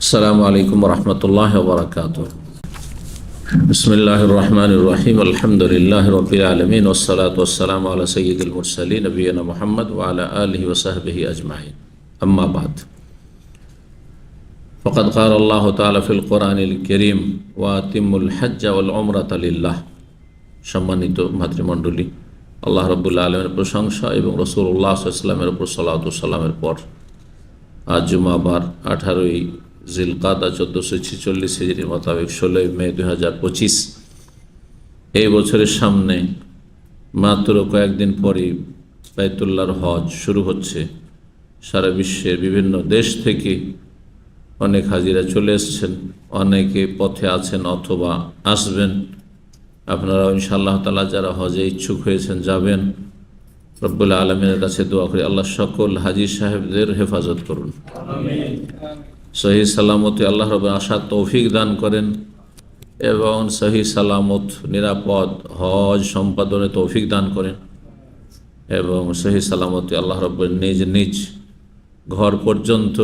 আসসালামু আলাইকুম রহমতুল্লাহ বারাকাত। বিসমিল্লাহির রহমানির রহিম। আলহামদুলিল্লাহ রাব্বিল আলামিন ওয়াসসালাতু ওয়াসসালামু আলা সাইয়্যিদিল মুরসালিন নবিয়িনা মুহাম্মদ ওয়া আলা আলিহি ওয়া সাহবিহি আজমাইন। আম্মা বাদ। ফাকাদ ক্বালা আল্লাহু তাআলা ফিল কুরআনিল কারীম ওয়া আতিমুল হজ্জ ওয়াল উমরাতা লিল্লাহ। সম্মানিত ভাতৃমণ্ডলী, আল্লাহ রাব্বুল আলামিনের প্রশংসা এবং রাসূলুল্লাহ সাল্লাল্লাহু আলাইহি ওয়াসাল্লামের উপর সালাতু ওয়াস সালামের পর আজ জুমাবার 18ই জিলকাদা 1446 হিজরি মোতাবেক 16 মে 2025। এই বছরের সামনে মাত্র কয়েকদিন পরই বাইতুল্লাহর হজ শুরু হচ্ছে। সারা বিশ্বের বিভিন্ন দেশ থেকে অনেক হাজিরা চলে এসছেন, অনেকে পথে আছেন অথবা আসবেন। আপনারা ইনশাআল্লাহ তাআলা যারা হজে ইচ্ছুক হয়েছেন যাবেন। রব্বুল আলামিনের কাছে দোয়া করি আল্লাহ সকল হাজী সাহেবদের হেফাজত করুন, সহি সালামতে আল্লাহ রব্বুল আসার তৌফিক দান করেন এবং সহি সালামত নিরাপদ হজ সম্পাদনে তৌফিক দান করেন এবং সহি সালামতে আল্লাহ রব্বুল নিজ নিজ ঘর পর্যন্ত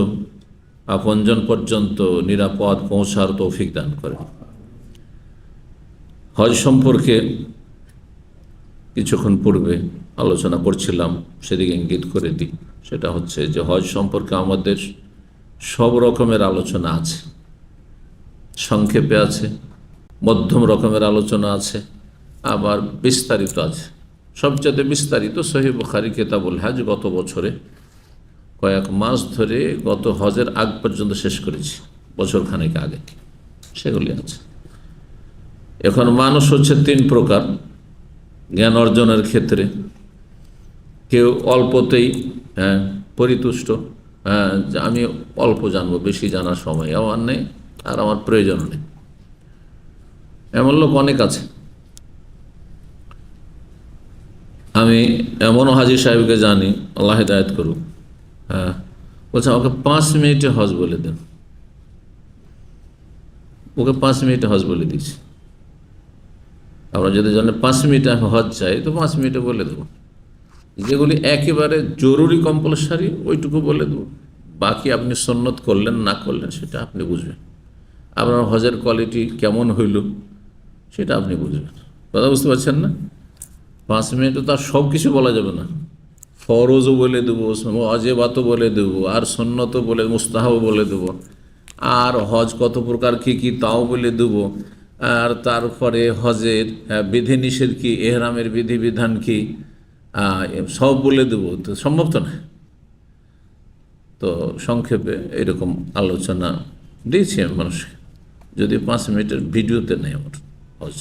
আপনজন পর্যন্ত নিরাপদ পৌঁছার তৌফিক দান করেন। হজ সম্পর্কে কিছুক্ষণ পূর্বে আলোচনা করছিলাম, সেদিকে ইঙ্গিত করে দিই। সেটা হচ্ছে যে হজ সম্পর্কে আমাদের সব রকমের আলোচনা আছে, সংক্ষেপে আছে, মধ্যম রকমের আলোচনা আছে, আবার বিস্তারিত আছে। সবচেয়ে বিস্তারিত সহিহ বুখারী কিতাবুল হজ গত বছরে কয়েক মাস ধরে গত হজের আগ পর্যন্ত শেষ করেছি, বছরখানেক আগে, সেগুলি আছে। এখন মানুষ হচ্ছে তিন প্রকার জ্ঞান অর্জনের ক্ষেত্রে। কেউ অল্পতেই পরিতুষ্ট, আমি অল্প জানবো, বেশি জানার সময় আমার নেই আর আমার প্রয়োজন নেই, এমন লোক অনেক আছে। আমি এমনও হাজী সাহেবকে জানি, আল্লাহ হিদায়াত করুক, বলছে ওকে 5 মিনিটে হজ বলে দেন। ওকে 5 মিনিটে হজ বলে দিয়েছি। আমরা যদি জানি 5 মিনিটে হজ চাই তো 5 মিনিটে বলে দেবো। যেগুলি একেবারে জরুরি কম্পালসারি ওইটুকু বলে দেবো, বাকি আপনি সুন্নত করলেন না করলেন সেটা আপনি বুঝবেন। আপনার হজের কোয়ালিটি কেমন হইল সেটা আপনি বুঝবেন। কথা বুঝতে পারছেন না? 5 মিনিটে তো আর সব কিছু বলা যাবে না। ফরজও বলে দেবো, ওয়াজিবাতও বলে দেবো, আর সুন্নতও বলে, মুস্তাহাবও বলে দেবো, আর হজ কত প্রকার কী কী তাও বলে দেবো, আর তারপরে হজের বিধিনিষেধ কী, এহরামের বিধিবিধান কী, সব বলে দেবো। তো সম্ভব তো না। তো সংক্ষেপে এরকম আলোচনা দিয়েছি আমি মানুষকে, যদি 5 মিনিটের ভিডিওতে নেই আমার হজ,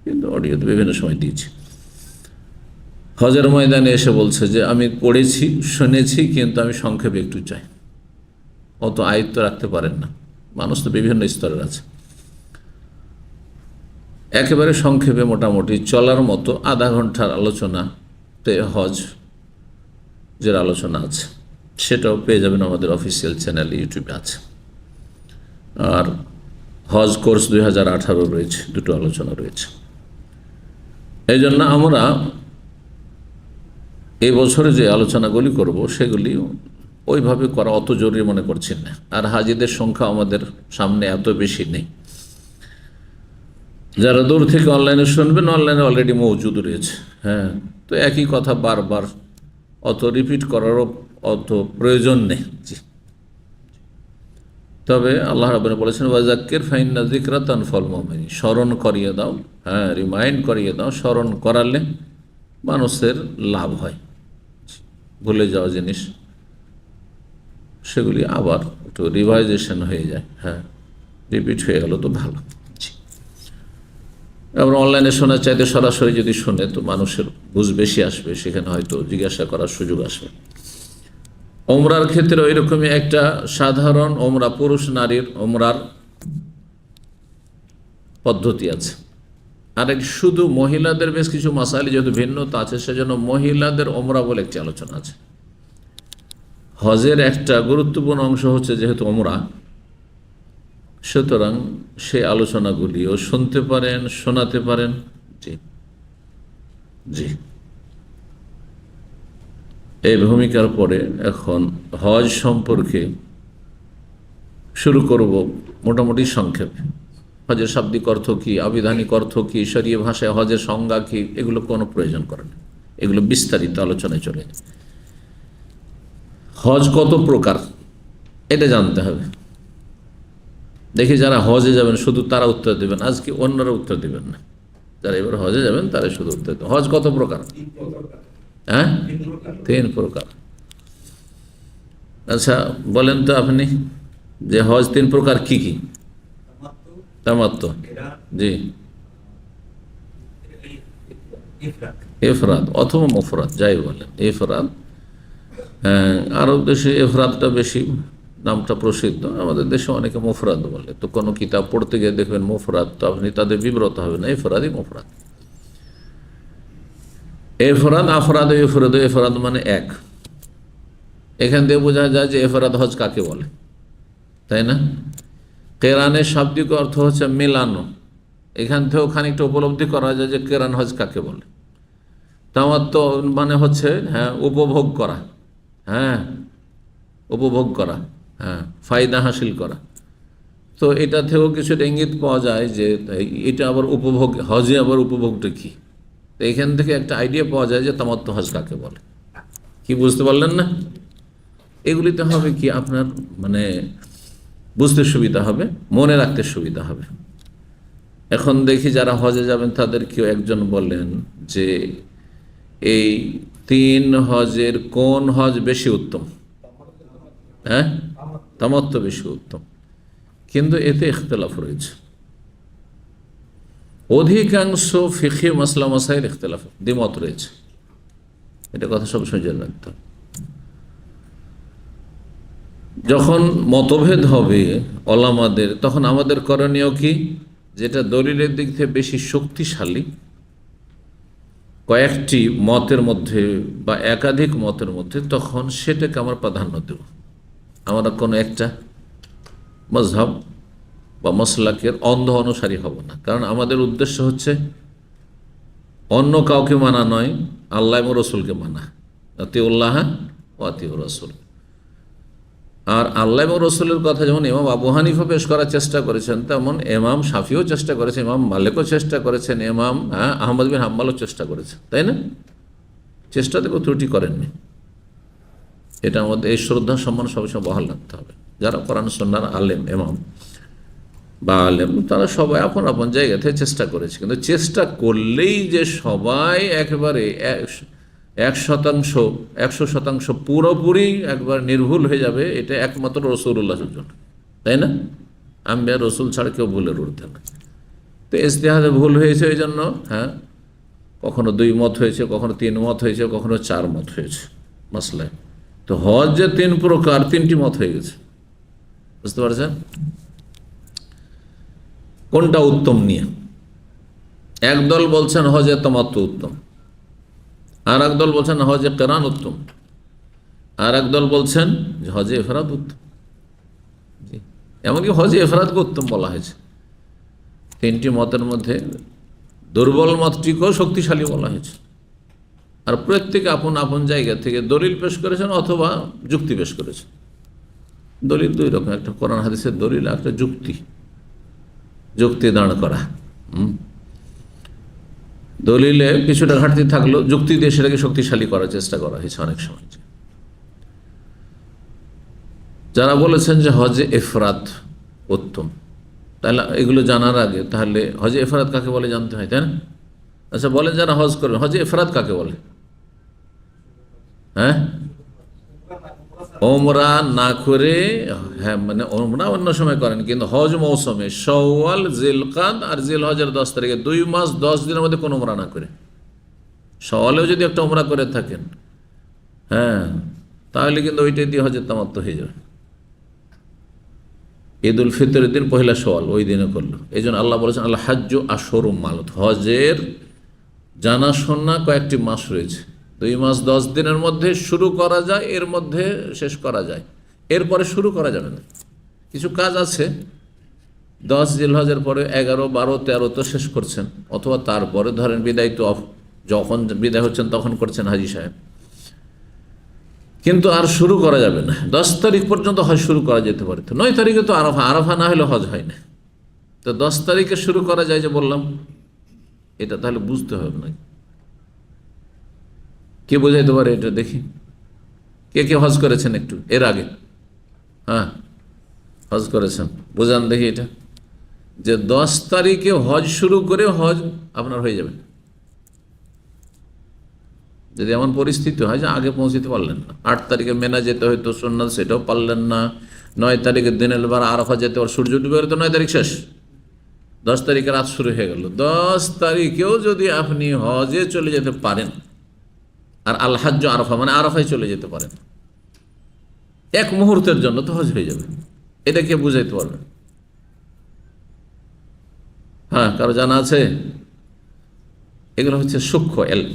কিন্তু অডিওতে বিভিন্ন সময় দিয়েছি। হজের ময়দানে এসে বলছে যে আমি পড়েছি শুনেছি, কিন্তু আমি সংক্ষেপে একটু চাই। অত আয়ত্ত রাখতে পারেন না, মানুষ তো বিভিন্ন স্তরের আছে। একেবারে সংক্ষেপে মোটামুটি চলার মতো আধা ঘন্টার আলোচনাতে হজ যে আলোচনা আছে সেটাও পেয়ে যাবেন আমাদের অফিসিয়াল চ্যানেল ইউটিউবে আছে। আর হজ কোর্স 2018 রয়েছে, দুটো আলোচনা রয়েছে। এই জন্য আমরা এই বছরে যে আলোচনাগুলি করব সেগুলি ওইভাবে করা অত জরুরি মনে করছি না। আর হাজিদের সংখ্যা আমাদের সামনে এত বেশি নেই। যারা দূর থেকে অনলাইনে শুনবেন, অনলাইনে অলরেডি মৌজুদ রয়েছে। তো একই কথা বারবার অত রিপিট করারও অত প্রয়োজন নেই। তবে আল্লাহ রাব্বুল বলেছেন ওয়াজাক্কির ফাইন্না যিকরা তানফাউল মুমিনিন, স্মরণ করিয়ে দাও, রিমাইন্ড করিয়ে দাও। স্মরণ করালে মানুষের লাভ হয়। ভুলে যাওয়া জিনিস সেগুলি আবার একটু রিভাইজেশন হয়ে যায়, রিপিট হয়ে গেল তো ভালো। আবার অনলাইনে শোনার চাইতে সরাসরি যদি শোনে তো মানুষের বুঝ বেশি আসবে, সেখানে হয়তো জিজ্ঞাসা করার সুযোগ আসবে। ওমরার ক্ষেত্রে ওই রকমই একটা সাধারণ ওমরা, পুরুষ নারীর ওমরার পদ্ধতি আছে। আরেক শুধু মহিলাদের বেশ কিছু মাসাইল যেহেতু ভিন্নতা আছে, সেজন্য মহিলাদের ওমরা বলে একটি আলোচনা আছে। হজের একটা গুরুত্বপূর্ণ অংশ হচ্ছে যেহেতু ওমরা, সুতরাং সেই আলোচনাগুলিও শুনতে পারেন, শোনাতে পারেন। জি জি এই ভূমিকার পরে এখন হজ সম্পর্কে শুরু করব মোটামুটি সংক্ষেপে। হজের শাব্দিক অর্থ কী, আবিধানিক অর্থ কী, শরীয় ভাষায় হজের সংজ্ঞা কী, এগুলো কোনো প্রয়োজন করে না, এগুলো বিস্তারিত আলোচনায় চলে যায়। হজ কত প্রকার এটা জানতে হবে। দেখি যারা হজে যাবেন শুধু তারা উত্তর দেবেন, আজকে অন্যরা উত্তর দেবেন না। যারা এবার হজে যাবেন তারা শুধু উত্তর দেবেন। হজ কত প্রকার? হ্যাঁ, 3 প্রকার। আচ্ছা বলেন তো আপনি যে হজ 3 প্রকার কি কি? তামাত্তু, জি, ইফরাদ অথবা মুফরাদ, যাই বলেন ইফরাদ। হ্যাঁ, আরব দেশে ইফরাদটা বেশি নামটা প্রসিদ্ধ, আমাদের দেশে অনেকে মুফরাদ বলে। তো কোনো কিতাব পড়তে গিয়ে দেখবেন মুফরাদ, তো আপনি তাদের বিব্রত হবে না, ইফরাদই মুফরাদ। ইফরাদ, আফরাদ, ইফরাদ, ইফরাদ মানে এক। এখান থেকে বোঝা যায় যে ইফরাদ হজ কাকে বলে, তাই না? কেরানের শাব্দিক অর্থ হচ্ছে মেলানো, এখান থেকেও খানিকটা উপলব্ধি করা যায় যে কেরান হজ কাকে বলে। তামাত্তু মানে হচ্ছে হ্যাঁ উপভোগ করা, হ্যাঁ উপভোগ করা, হ্যাঁ ফায়দা হাসিল করা। তো এটা থেকেও কিছুটা ইঙ্গিত পাওয়া যায় যে এটা আবার উপভোগ, হজে আবার উপভোগটা কী। তো এখান থেকে একটা আইডিয়া পাওয়া যায় যে তামাত্তু হজ কাকে বলে। কি বুঝতে পারলেন না? এগুলিতে হবে কি আপনার মানে বুঝতে সুবিধা হবে, মনে রাখতে সুবিধা হবে। এখন দেখি যারা হজে যাবেন তাদের কেউ একজন বললেন যে এই 3 হজের কোন হজ বেশি উত্তম? হ্যাঁ, তামাত্তু বেশি উত্তম, কিন্তু এতে ইখতিলাফ রয়েছে। অধিকাংশ ফিকহি মাসলা মাসাইল ইখতিলাফ, দ্বিমত রয়েছে। এটা কথা সবসময় জেনে রাখতে হবে। যখন মতভেদ হবে ওলামাদের, তখন আমাদের করণীয় কি? যেটা দলিলের দিক থেকে বেশি শক্তিশালী, কয়েকটি মতের মধ্যে বা একাধিক মতের মধ্যে, তখন সেটাকে আমরা প্রাধান্য দেব। আমরা কোনো একটা মজহব বা মসলাকের অন্ধ অনুসারী হব না, কারণ আমাদের উদ্দেশ্য হচ্ছে অন্য কাউকে মানা নয়, আল্লাহ এবং রসুলকে মানা। আতিউল্লাহ ও আতিউর রসুল। আর আল্লাহ এবং রসুলের কথা যেমন ইমাম আবু হানিফা পেশ করার চেষ্টা করেছেন, তেমন ইমাম শাফিও চেষ্টা করেছেন, ইমাম মালিকও চেষ্টা করেছেন, ইমাম আহমদ বিন হাম্বালও চেষ্টা করেছেন, তাই না? চেষ্টা দেবো, ত্রুটি করেননি। এটা আমাদের এই শ্রদ্ধা সম্মান সবসময় বহাল রাখতে হবে। যারা কোরআন সুন্নাহর আলেম ইমাম বা আলেম, তারা সবাই আপন আপন জায়গা থেকে চেষ্টা করেছে, কিন্তু চেষ্টা করলেই যে সবাই একেবারে 100% পুরোপুরি একবার নির্ভুল হয়ে যাবে, এটা একমাত্র রসুল্লাহর জন্য, তাই না? আম্বিয়া রসুল ছাড়া কেউ ভুলের ঊর্ধ্বে না। তো ইজতিহাদে ভুল হয়েছে, ওই জন্য হ্যাঁ কখনো 2 মত হয়েছে, কখনো 3 মত হয়েছে, কখনো 4 মত হয়েছে মাসলায়। তো হজ যে 3 প্রকার, 3টি মত হয়ে গেছে, বুঝতে পারছেন? কোনটা উত্তম নিয়ে একদল বলছেন হজে তামাত্তু উত্তম, আর একদল বলছেন হজে কেরান উত্তম, আর একদল বলছেন যে হজে ইফরাদ উত্তম। এমনকি হজে ইফরাদকে উত্তম বলা হয়েছে। 3টি মতের মধ্যে দুর্বল মতটিকেও শক্তিশালী বলা হয়েছে। আর প্রত্যেকে আপন আপন জায়গা থেকে দলিল পেশ করেছেন অথবা যুক্তি পেশ করেছেন। দলিল 2 রকম, একটা কোরআন হাদিসের দলিল, একটা যুক্তি দাঁড় করা। দলিলে কিছুটা ঘাটতি থাকলেও যুক্তি দিয়ে সেটাকে শক্তিশালী করার চেষ্টা করা হয়েছে অনেক সময়। যারা বলেছেন যে হজে ইফরাদ উত্তম, তাহলে এগুলো জানার আগে তাহলে হজে ইফরাদ কাকে বলে জানতে হয়, তাই না? আচ্ছা বলেন, যারা হজ করবেন হজে ইফরাদ কাকে বলে? হ্যাঁ, ওমরা না করে, হ্যাঁ মানে ওমরা অন্য সময় করেন, কিন্তু হজ মৌসুমে শাওয়াল, জিলকাদ আর জিলহজের 10 তারিখে 2 মাস 10 দিনের মধ্যে কোনো ওমরা না করে, শাওয়ালেও যদি একটা ওমরা করে থাকেন, হ্যাঁ তাহলে কিন্তু ওইটাই দিয়ে হজের তামাত্তু হয়ে যাবে। ঈদ উল ফিতরের দিন 1লা শাওয়াল, ওই দিনে করলো। এই জন্য আল্লাহ বলেছেন আল্লাহ হাজ্জু আশহুরুম মালুম, হজের জানাশোনা কয়েকটি মাস রয়েছে। 2 মাস 10 দিনের মধ্যে শুরু করা যায়, এর মধ্যে শেষ করা যায়, এরপরে শুরু করা যাবে না। কিছু কাজ আছে 10 জিলহজের পরে 11, 12, 13 তো শেষ করছেন, অথবা তারপরে ধরেন বিদায় তো যখন বিদায় হচ্ছেন তখন করছেন হাজি সাহেব। কিন্তু আর শুরু করা যাবে না। 10 তারিখ পর্যন্ত হজ শুরু করা যেতে পারে, তো 9 তারিখে তো আরাফা, আরাফা না হলে হজ হয় না। তো 10 তারিখে শুরু করা যায় যে বললাম, এটা তাহলে বুঝতে হবে না। কে বোঝাইতে পারে এটা দেখি? কে কে হজ করেছেন একটু এর আগে? হ্যাঁ, হজ করেছেন, বোঝান দেখি এটা, যে 10 তারিখে হজ শুরু করে হজ আপনার হয়ে যাবে। যদি এমন পরিস্থিতি হয় যে আগে পৌঁছতে পারলেন না, 8 তারিখে মেনা যেতে হয়তো সুন্নাত, সেটাও পারলেন না, 9 তারিখের দিনের বার আরাফা যেতে, আর সূর্য ডুবে গেলে তো 9 তারিখ শেষ, 10 তারিখে রাত শুরু হয়ে গেল। 10 তারিখেও যদি আপনি হজে চলে যেতে পারেন, আর আল হাজ্জ আরাফা মানে আরাফায় চলে যেতে পারেন এক মুহূর্তের জন্য, তো হজ হয়ে যাবে। এটা কে বুঝাইতে পারবে? হ্যাঁ, কারো জানা আছে? এগুলো হচ্ছে সূক্ষ্ম এলম।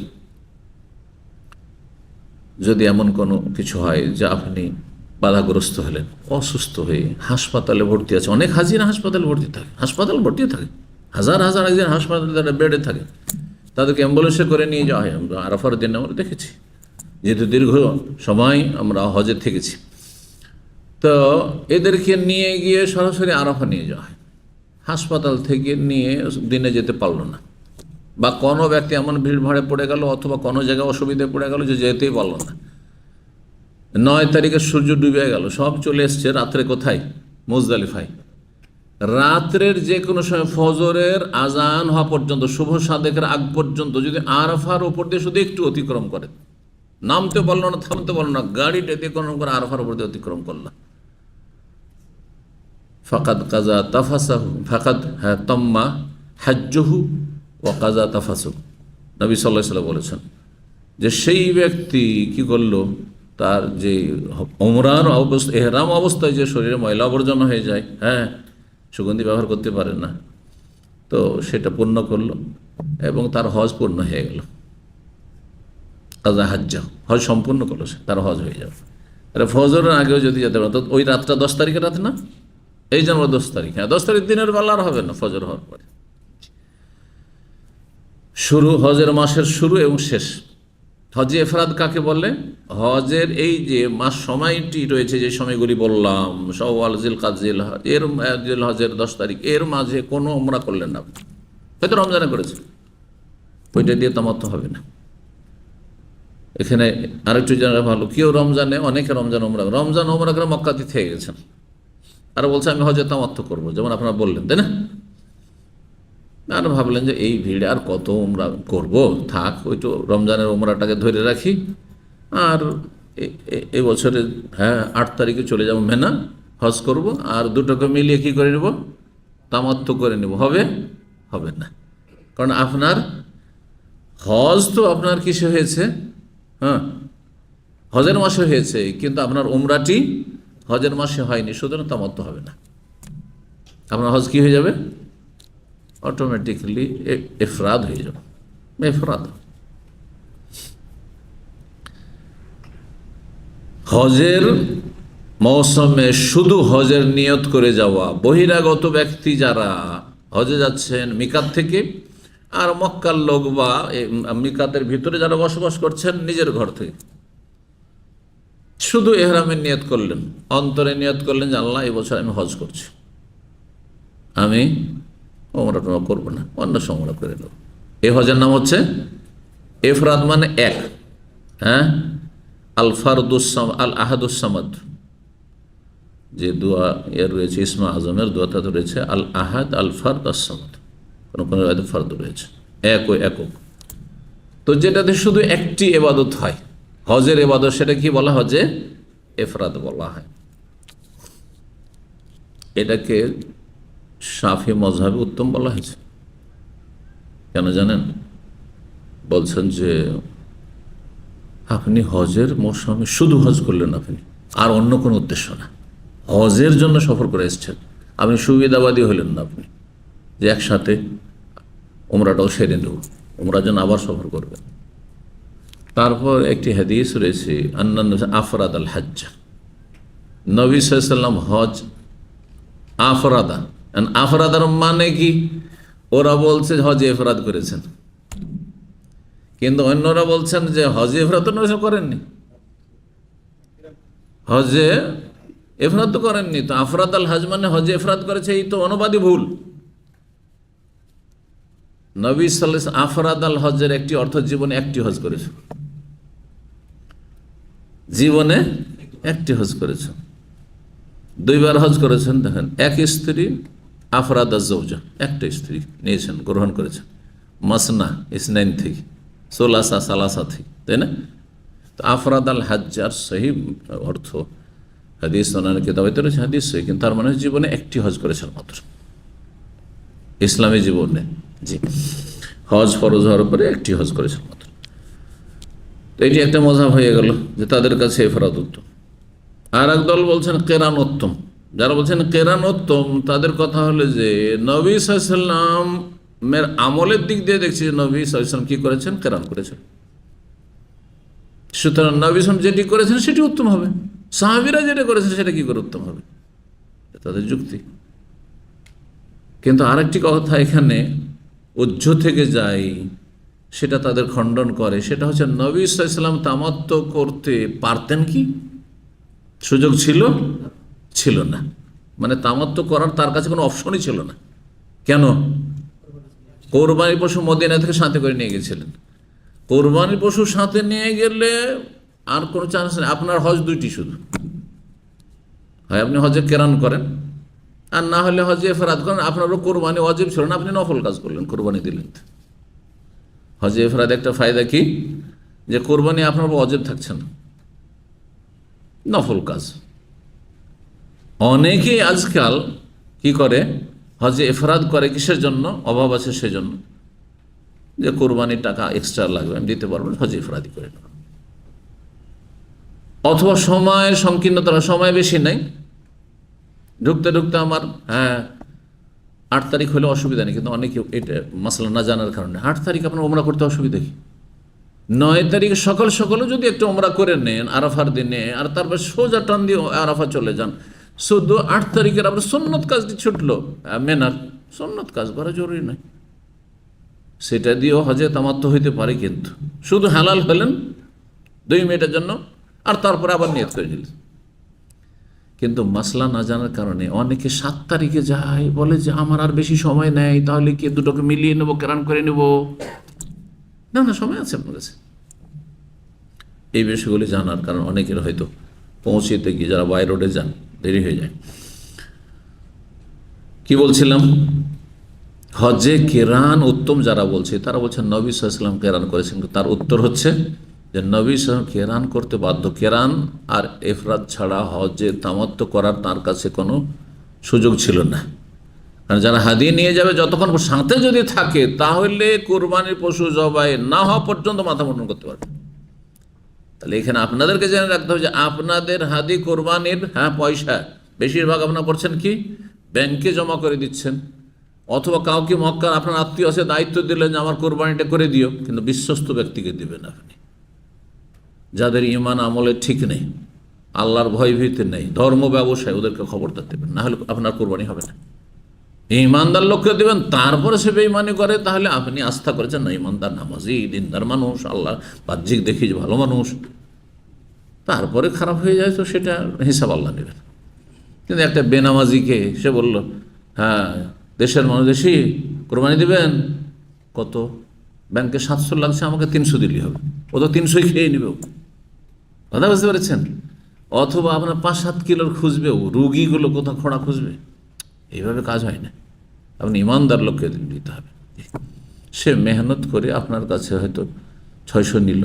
যদি এমন কোনো কিছু হয় যে আপনি বাধাগ্রস্ত হলেন, অসুস্থ হয়ে হাসপাতালে ভর্তি আছে, অনেক হাজিরা হাসপাতালে ভর্তি থাকে, হাসপাতাল ভর্তি থাকে, হাজার হাজার একজন হাসপাতালে বেডে থাকে, তাদেরকে অ্যাম্বুলেন্সে করে নিয়ে যাওয়া হয়। আমরা আরাফার দিন আমরা দেখেছি, যেহেতু দীর্ঘ সময় আমরা হজে থেকেছি, তো এদেরকে নিয়ে গিয়ে সরাসরি আরাফা নিয়ে যাওয়া হয়। হাসপাতাল থেকে নিয়ে দিনে যেতে পারলো না, বা কোনো ব্যক্তি এমন ভিড় ভাড়ে পড়ে গেল, অথবা কোনো জায়গায় অসুবিধায় পড়ে গেল যে যেতেই পারলো না। 9 তারিখে সূর্য ডুবে গেল, সব চলে এসছে রাত্রে কোথায়? মুজদালিফায়। রাত্রের যে কোনো সময় ফজরের আজান হওয়া পর্যন্ত, শুভ সাদেকের আগ পর্যন্ত যদি আরাফার উপর দিয়ে শুধু একটু অতিক্রম করে, নামতে পারলো না, থামতে পারলো না, গাড়িটা অতিক্রম করে আরাফার উপর দিয়ে অতিক্রম করলো, ফাকাদ কাজা তাফাসাহু, ফাকাদ হ্যাঁ তম্মা হাজ্জুহু ওয়া কাজা তাফাসুহু। নবী সাল্লাল্লাহু আলাইহি ওয়াসাল্লাম বলেছেন যে সেই ব্যক্তি কি করলো, তার যে উমরার অবস্থা, এহরাম অবস্থায় যে শরীরে ময়লা আবর্জনা হয়ে যায়, হ্যাঁ, সুগন্ধি ব্যবহার করতে পারে না, তো সেটা পূর্ণ করলো এবং তার হজ পূর্ণ হয়ে গেল। কাজা হাজ্জা, হজ সম্পূর্ণ করলো, সে তার হজ হয়ে যাবে। আরে ফজরের আগেও যদি যেতে পারে, তো ওই রাতটা 10 তারিখের রাত না? এই যে আমরা 10 তারিখ, হ্যাঁ 10 তারিখ দিনের বেলা আর হবে না, ফজর হওয়ার পরে শুরু, হজের মাসের শুরু এবং শেষ। হজে এফরাদ কাকে বলে? হজের এই যে মাস সময়টি রয়েছে, যে সময়গুলি বললাম, শাওয়াল, জিলকাদ, জিলহজ, এর জিলহজের 10 তারিখ, এর মাঝে কোনো উমরা করলেন না, হয়তো রমজানে করেছেন, ওইটা দিয়ে তামাত্তু হবে না। এখানে আরেকটু জানা ভালো, কেউ রমজানে, অনেকে রমজান উমরা করে মক্কাতে থেকে গেছেন, আর বলছে আমি হজে তামাত্তু করবো, যেমন আপনারা বললেন, তাই না? আর ভাবলেন যে এই ভিড়ে আর কত উমরা করব, থাক ওইটু রমজানের উমরাটাকে ধরে রাখি, আর এই বছরে হ্যাঁ 8 তারিখে চলে যাব মেনা, হজ করব, আর দুটোকে মিলিয়ে কি করে নেব? তামাত্তু করে নেব। হবে? হবে না। কারণ আপনার হজ তো আপনার কিসে হয়েছে? হ্যাঁ, হজের মাসে হয়েছে, কিন্তু আপনার উমরাটি হজের মাসে হয়নি, সুতরাং তামাত্তু হবে না। আপনার হজ কি হয়ে যাবে? অটোমেটিকলি এফরাদ হয়ে যাবে, এফরাদ। হজের মৌসুমে শুধু হজের নিয়ত করে যাওয়া, বহিরাগত ব্যক্তি যারা হজে যাচ্ছেন মিকাত থেকে, আর মক্কার লোক বা মিকাতের ভিতরে যারা বসবাস করছেন নিজের ঘর থেকে, শুধু এহরামের নিয়ত করলেন, অন্তরে নিয়ত করলেন যে আল্লাহ এই বছর আমি হজ করছি, আমি ওমরা টোমরা করবো না, অন্য সমরা করে নেব। এই হজের নাম হচ্ছে এফরাদ, মানে এক। হ্যাঁ, আল ফারদুস আল আহাদুসামাদ, যে দোয়া এর রয়েছে ইসমা আজমের দোয়াটা রয়েছে আল আহাদ আল ফারদ আসামাদ, কোনো কোনো ফারদ রয়েছে এক ও একক। তো যেটাতে শুধু একটি এবাদত হয়, হজের এবাদত, সেটা কি বলা হয়? যে এফরাদ বলা হয়। এটাকে শাফি মযহাবে উত্তম বলা হয়েছে। কেন জানেন? বলছেন যে আপনি হজের মৌসুমে শুধু হজ করলেন, আপনি আর অন্য কোনো উদ্দেশ্য না, হজের জন্য সফর করে এসেছেন, আপনি সুবিধাবাদী হলেন না, আপনি যে একসাথে উমরাটাও সেরে নেব, উমরার জন্য আবার সফর করবেন। তারপর একটি হাদিস রয়েছে আফরাদ আল হাজ্জ, নবী সাল্লাল্লাহু আলাইহি ওয়াসাল্লাম হজ আফরাদা, আফরাদার মানে কি? ওরা বলছে হজে এফরাদ করেছেন, কিন্তু অন্যরা বলছেন যে হজে এফরাদ করেননি, হজে এফরাদ তো করেননি, তো আফরাদ আল হজ মানে হজে এফরাদ করেছে, এই তো অনুবাদই ভুল। নবী সাল্লাল্লাহু আলাইহি আফরাদ আল হজের একটি অর্থ জীবনে একটি হজ করেছে, জীবনে একটি হজ করেছে, দুইবার হজ করেছেন। দেখেন, এক স্ত্রী আফরাদ আজ-জাওজা, একটা স্ত্রী নিয়েছেন, গ্রহণ করেছেন, মাসনা ইসনাইন থেকে, সোলাসা সালাসা থেকে, তাই না? তো আফরাদ আল হজ্জার সহি অর্থ হাদিস ওনার কিতাবে তো রয়েছে, হাদিস সহি, কিন্তু তার মানে জীবনে একটি হজ করেছেন মাত্র, ইসলামী জীবনে। জি, হজ ফরজ হওয়ার পরে একটি হজ করেছেন মাত্র। তো এটি একটা মজাব হয়ে গেল যে তাদের কাছে এফরাদ উত্তম। আর এক দল বলছেন কেরান উত্তম। যারা বলছেন কেরান উত্তম, তাদের কথা হলো যে নবী সাল্লাল্লাহু আলাইহি ওয়াসাল্লামের আমলের দিক দিয়ে দেখছি যে নবী সাল্লাল্লাহু আলাইহি ওয়াসাল্লাম কি করেছেন, কেরান করেছেন। সুতরাং নবী সাল্লাল্লাহু যেটি করেছেন সেটি উত্তম হবে, সাহাবীরা যেটা করেছেন সেটা কি করে উত্তম হবে, তাদের যুক্তি। কিন্তু আরেকটি কথা এখানে উজ্জ্ব থেকে যায়, সেটা তাদের খণ্ডন করে, সেটা হচ্ছে নবী সাল্লাল্লাহু আলাইহি ওয়াসাল্লাম তামাত্ম করতে পারতেন কি, সুযোগ ছিল? ছিল না। মানে তামাত্ম করার তার কাছে কোনো অপশনই ছিল না। কেন? কোরবানির পশু মদিনা থেকে সাথে করে নিয়ে গেছিলেন, কোরবানির পশু সাথে নিয়ে গেলে আর কোনো চান্স নেই। আপনার হজ দুইটি শুধু, হয় আপনি হজে কেরান করেন, আর না হলে হজে এফরাদ করেন। আপনারও কোরবানি ওয়াজিব ছিল না, আপনি নফল কাজ করলেন, কোরবানি দিলেন। হজে এফরাদ একটা ফায়দা কি, যে কোরবানি আপনার ওয়াজিব থাকছে না, নফল কাজ। অনেকেই আজকাল কি করে, হজে এফরাদ করে কিসের জন্য, অভাব আছে সেজন্য, যে কোরবানির টাকা এক্সট্রা লাগবে, আমি দিতে পারবো না, হজে এফরাদি করে নেব। অথবা সময়ের সংকীর্ণতা, সময় বেশি নাই, ঢুকতে ঢুকতে আমার 8 তারিখ হলে অসুবিধা নেই, কিন্তু অনেকে এটা মাসলা না জানার কারণে 8 তারিখ আপনার ওমরা করতে অসুবিধা কি, 9 তারিখে সকাল সকালে যদি একটু ওমরা করে নেন আরাফার দিনে, আর তারপর সোজা টান দিয়ে আরাফা চলে যান, শুধু 8 তারিখের আপনার সুন্নত কাজটি ছুটলো, মেনার সুন্নত কাজ করা জরুরি নয়, সেটা দিয়েও হজে তামাত্ম হইতে পারে। কিন্তু শুধু হালাল হলেন 2 মিনিটের জন্য, আর তারপরে আবার নিয়ত করে নিলেন। কিন্তু মাসলা না জানার কারণে অনেকে 7 তারিখে যায়, বলে যে আমার আর বেশি সময় নেই, তাহলে কি দুটোকে মিলিয়ে নেবো, কেরান করে নেব। না না, সময় আছে আপনার কাছে। এই বিষয়গুলি জানার কারণ অনেকের হয়তো পৌঁছতে গিয়ে, যারা বাই রোডে যান, দেরি হয়ে যায়। কি বলছিলাম, হজে কেরান উত্তম যারা বলছে, তারা বলছেন নবী সাল্লাল্লাহু আলাইহি ওয়াসাল্লাম কেরান করেছেন। তার উত্তর হচ্ছে যে নবী সাল্লাল্লাহু আলাইহি ওয়াসাল্লাম কেরান করতে বাধ্য। কেরান আর এফরাদ ছাড়া হজে তামাত্ম করার তার কাছে কোনো সুযোগ ছিল না। কারণ যারা হাদিয়া নিয়ে যাবে, যতক্ষণ সাথে যদি থাকে, তাহলে কোরবানির পশু জবাই না হওয়া পর্যন্ত মাথা মুন্ডন করতে পারবে। তাহলে এখানে আপনাদেরকে জেনে রাখতে হবে যে আপনাদের হাদি কোরবানির পয়সা বেশিরভাগ আপনারা করছেন কি, ব্যাংকে জমা করে দিচ্ছেন, অথবা কাউকে মক্কার আপনার আত্মীয় আছে দায়িত্ব দিলেন যে আমার কোরবানিটা করে দিও, কিন্তু বিশ্বস্ত ব্যক্তিকে দিবেন আপনি, যাদের ইমান আমলে ঠিক নেই, আল্লাহর ভয়ভীতি নেই, ধর্ম ব্যবসায়, ওদেরকে খবরদার দেবেন, না হলে আপনার কোরবানি হবে না। ইমানদার লোককে দেবেন, তারপরে সে বেঈমানি করে, তাহলে আপনি আস্থা করেছেন না ইমানদার, নামাজি, দিনদার মানুষ, আল্লাহ বাহ্যিক দেখি যে ভালো মানুষ, তারপরে খারাপ হয়ে যায়, তো সেটা হিসাব আল্লাহ নেবেন। কিন্তু একটা বেনামাজিকে সে বলল, দেশের মানুষ দেশি কোরবানি দিবেন, কত ব্যাংকে 700 লাগছে, আমাকে 300 দিলেই হবে, ও তো 300 খেয়ে নেবে, কথা বুঝতে পেরেছেন? অথবা আপনার 5-7 কিলোর খুঁজবেও, রুগীগুলো কোথাও খোঁড়া খুঁজবে, এইভাবে কাজ হয় না। আপনি ইমানদার লোককে দিতে হবে। সে মেহনত করে আপনার কাছে হয়তো 600 নিল,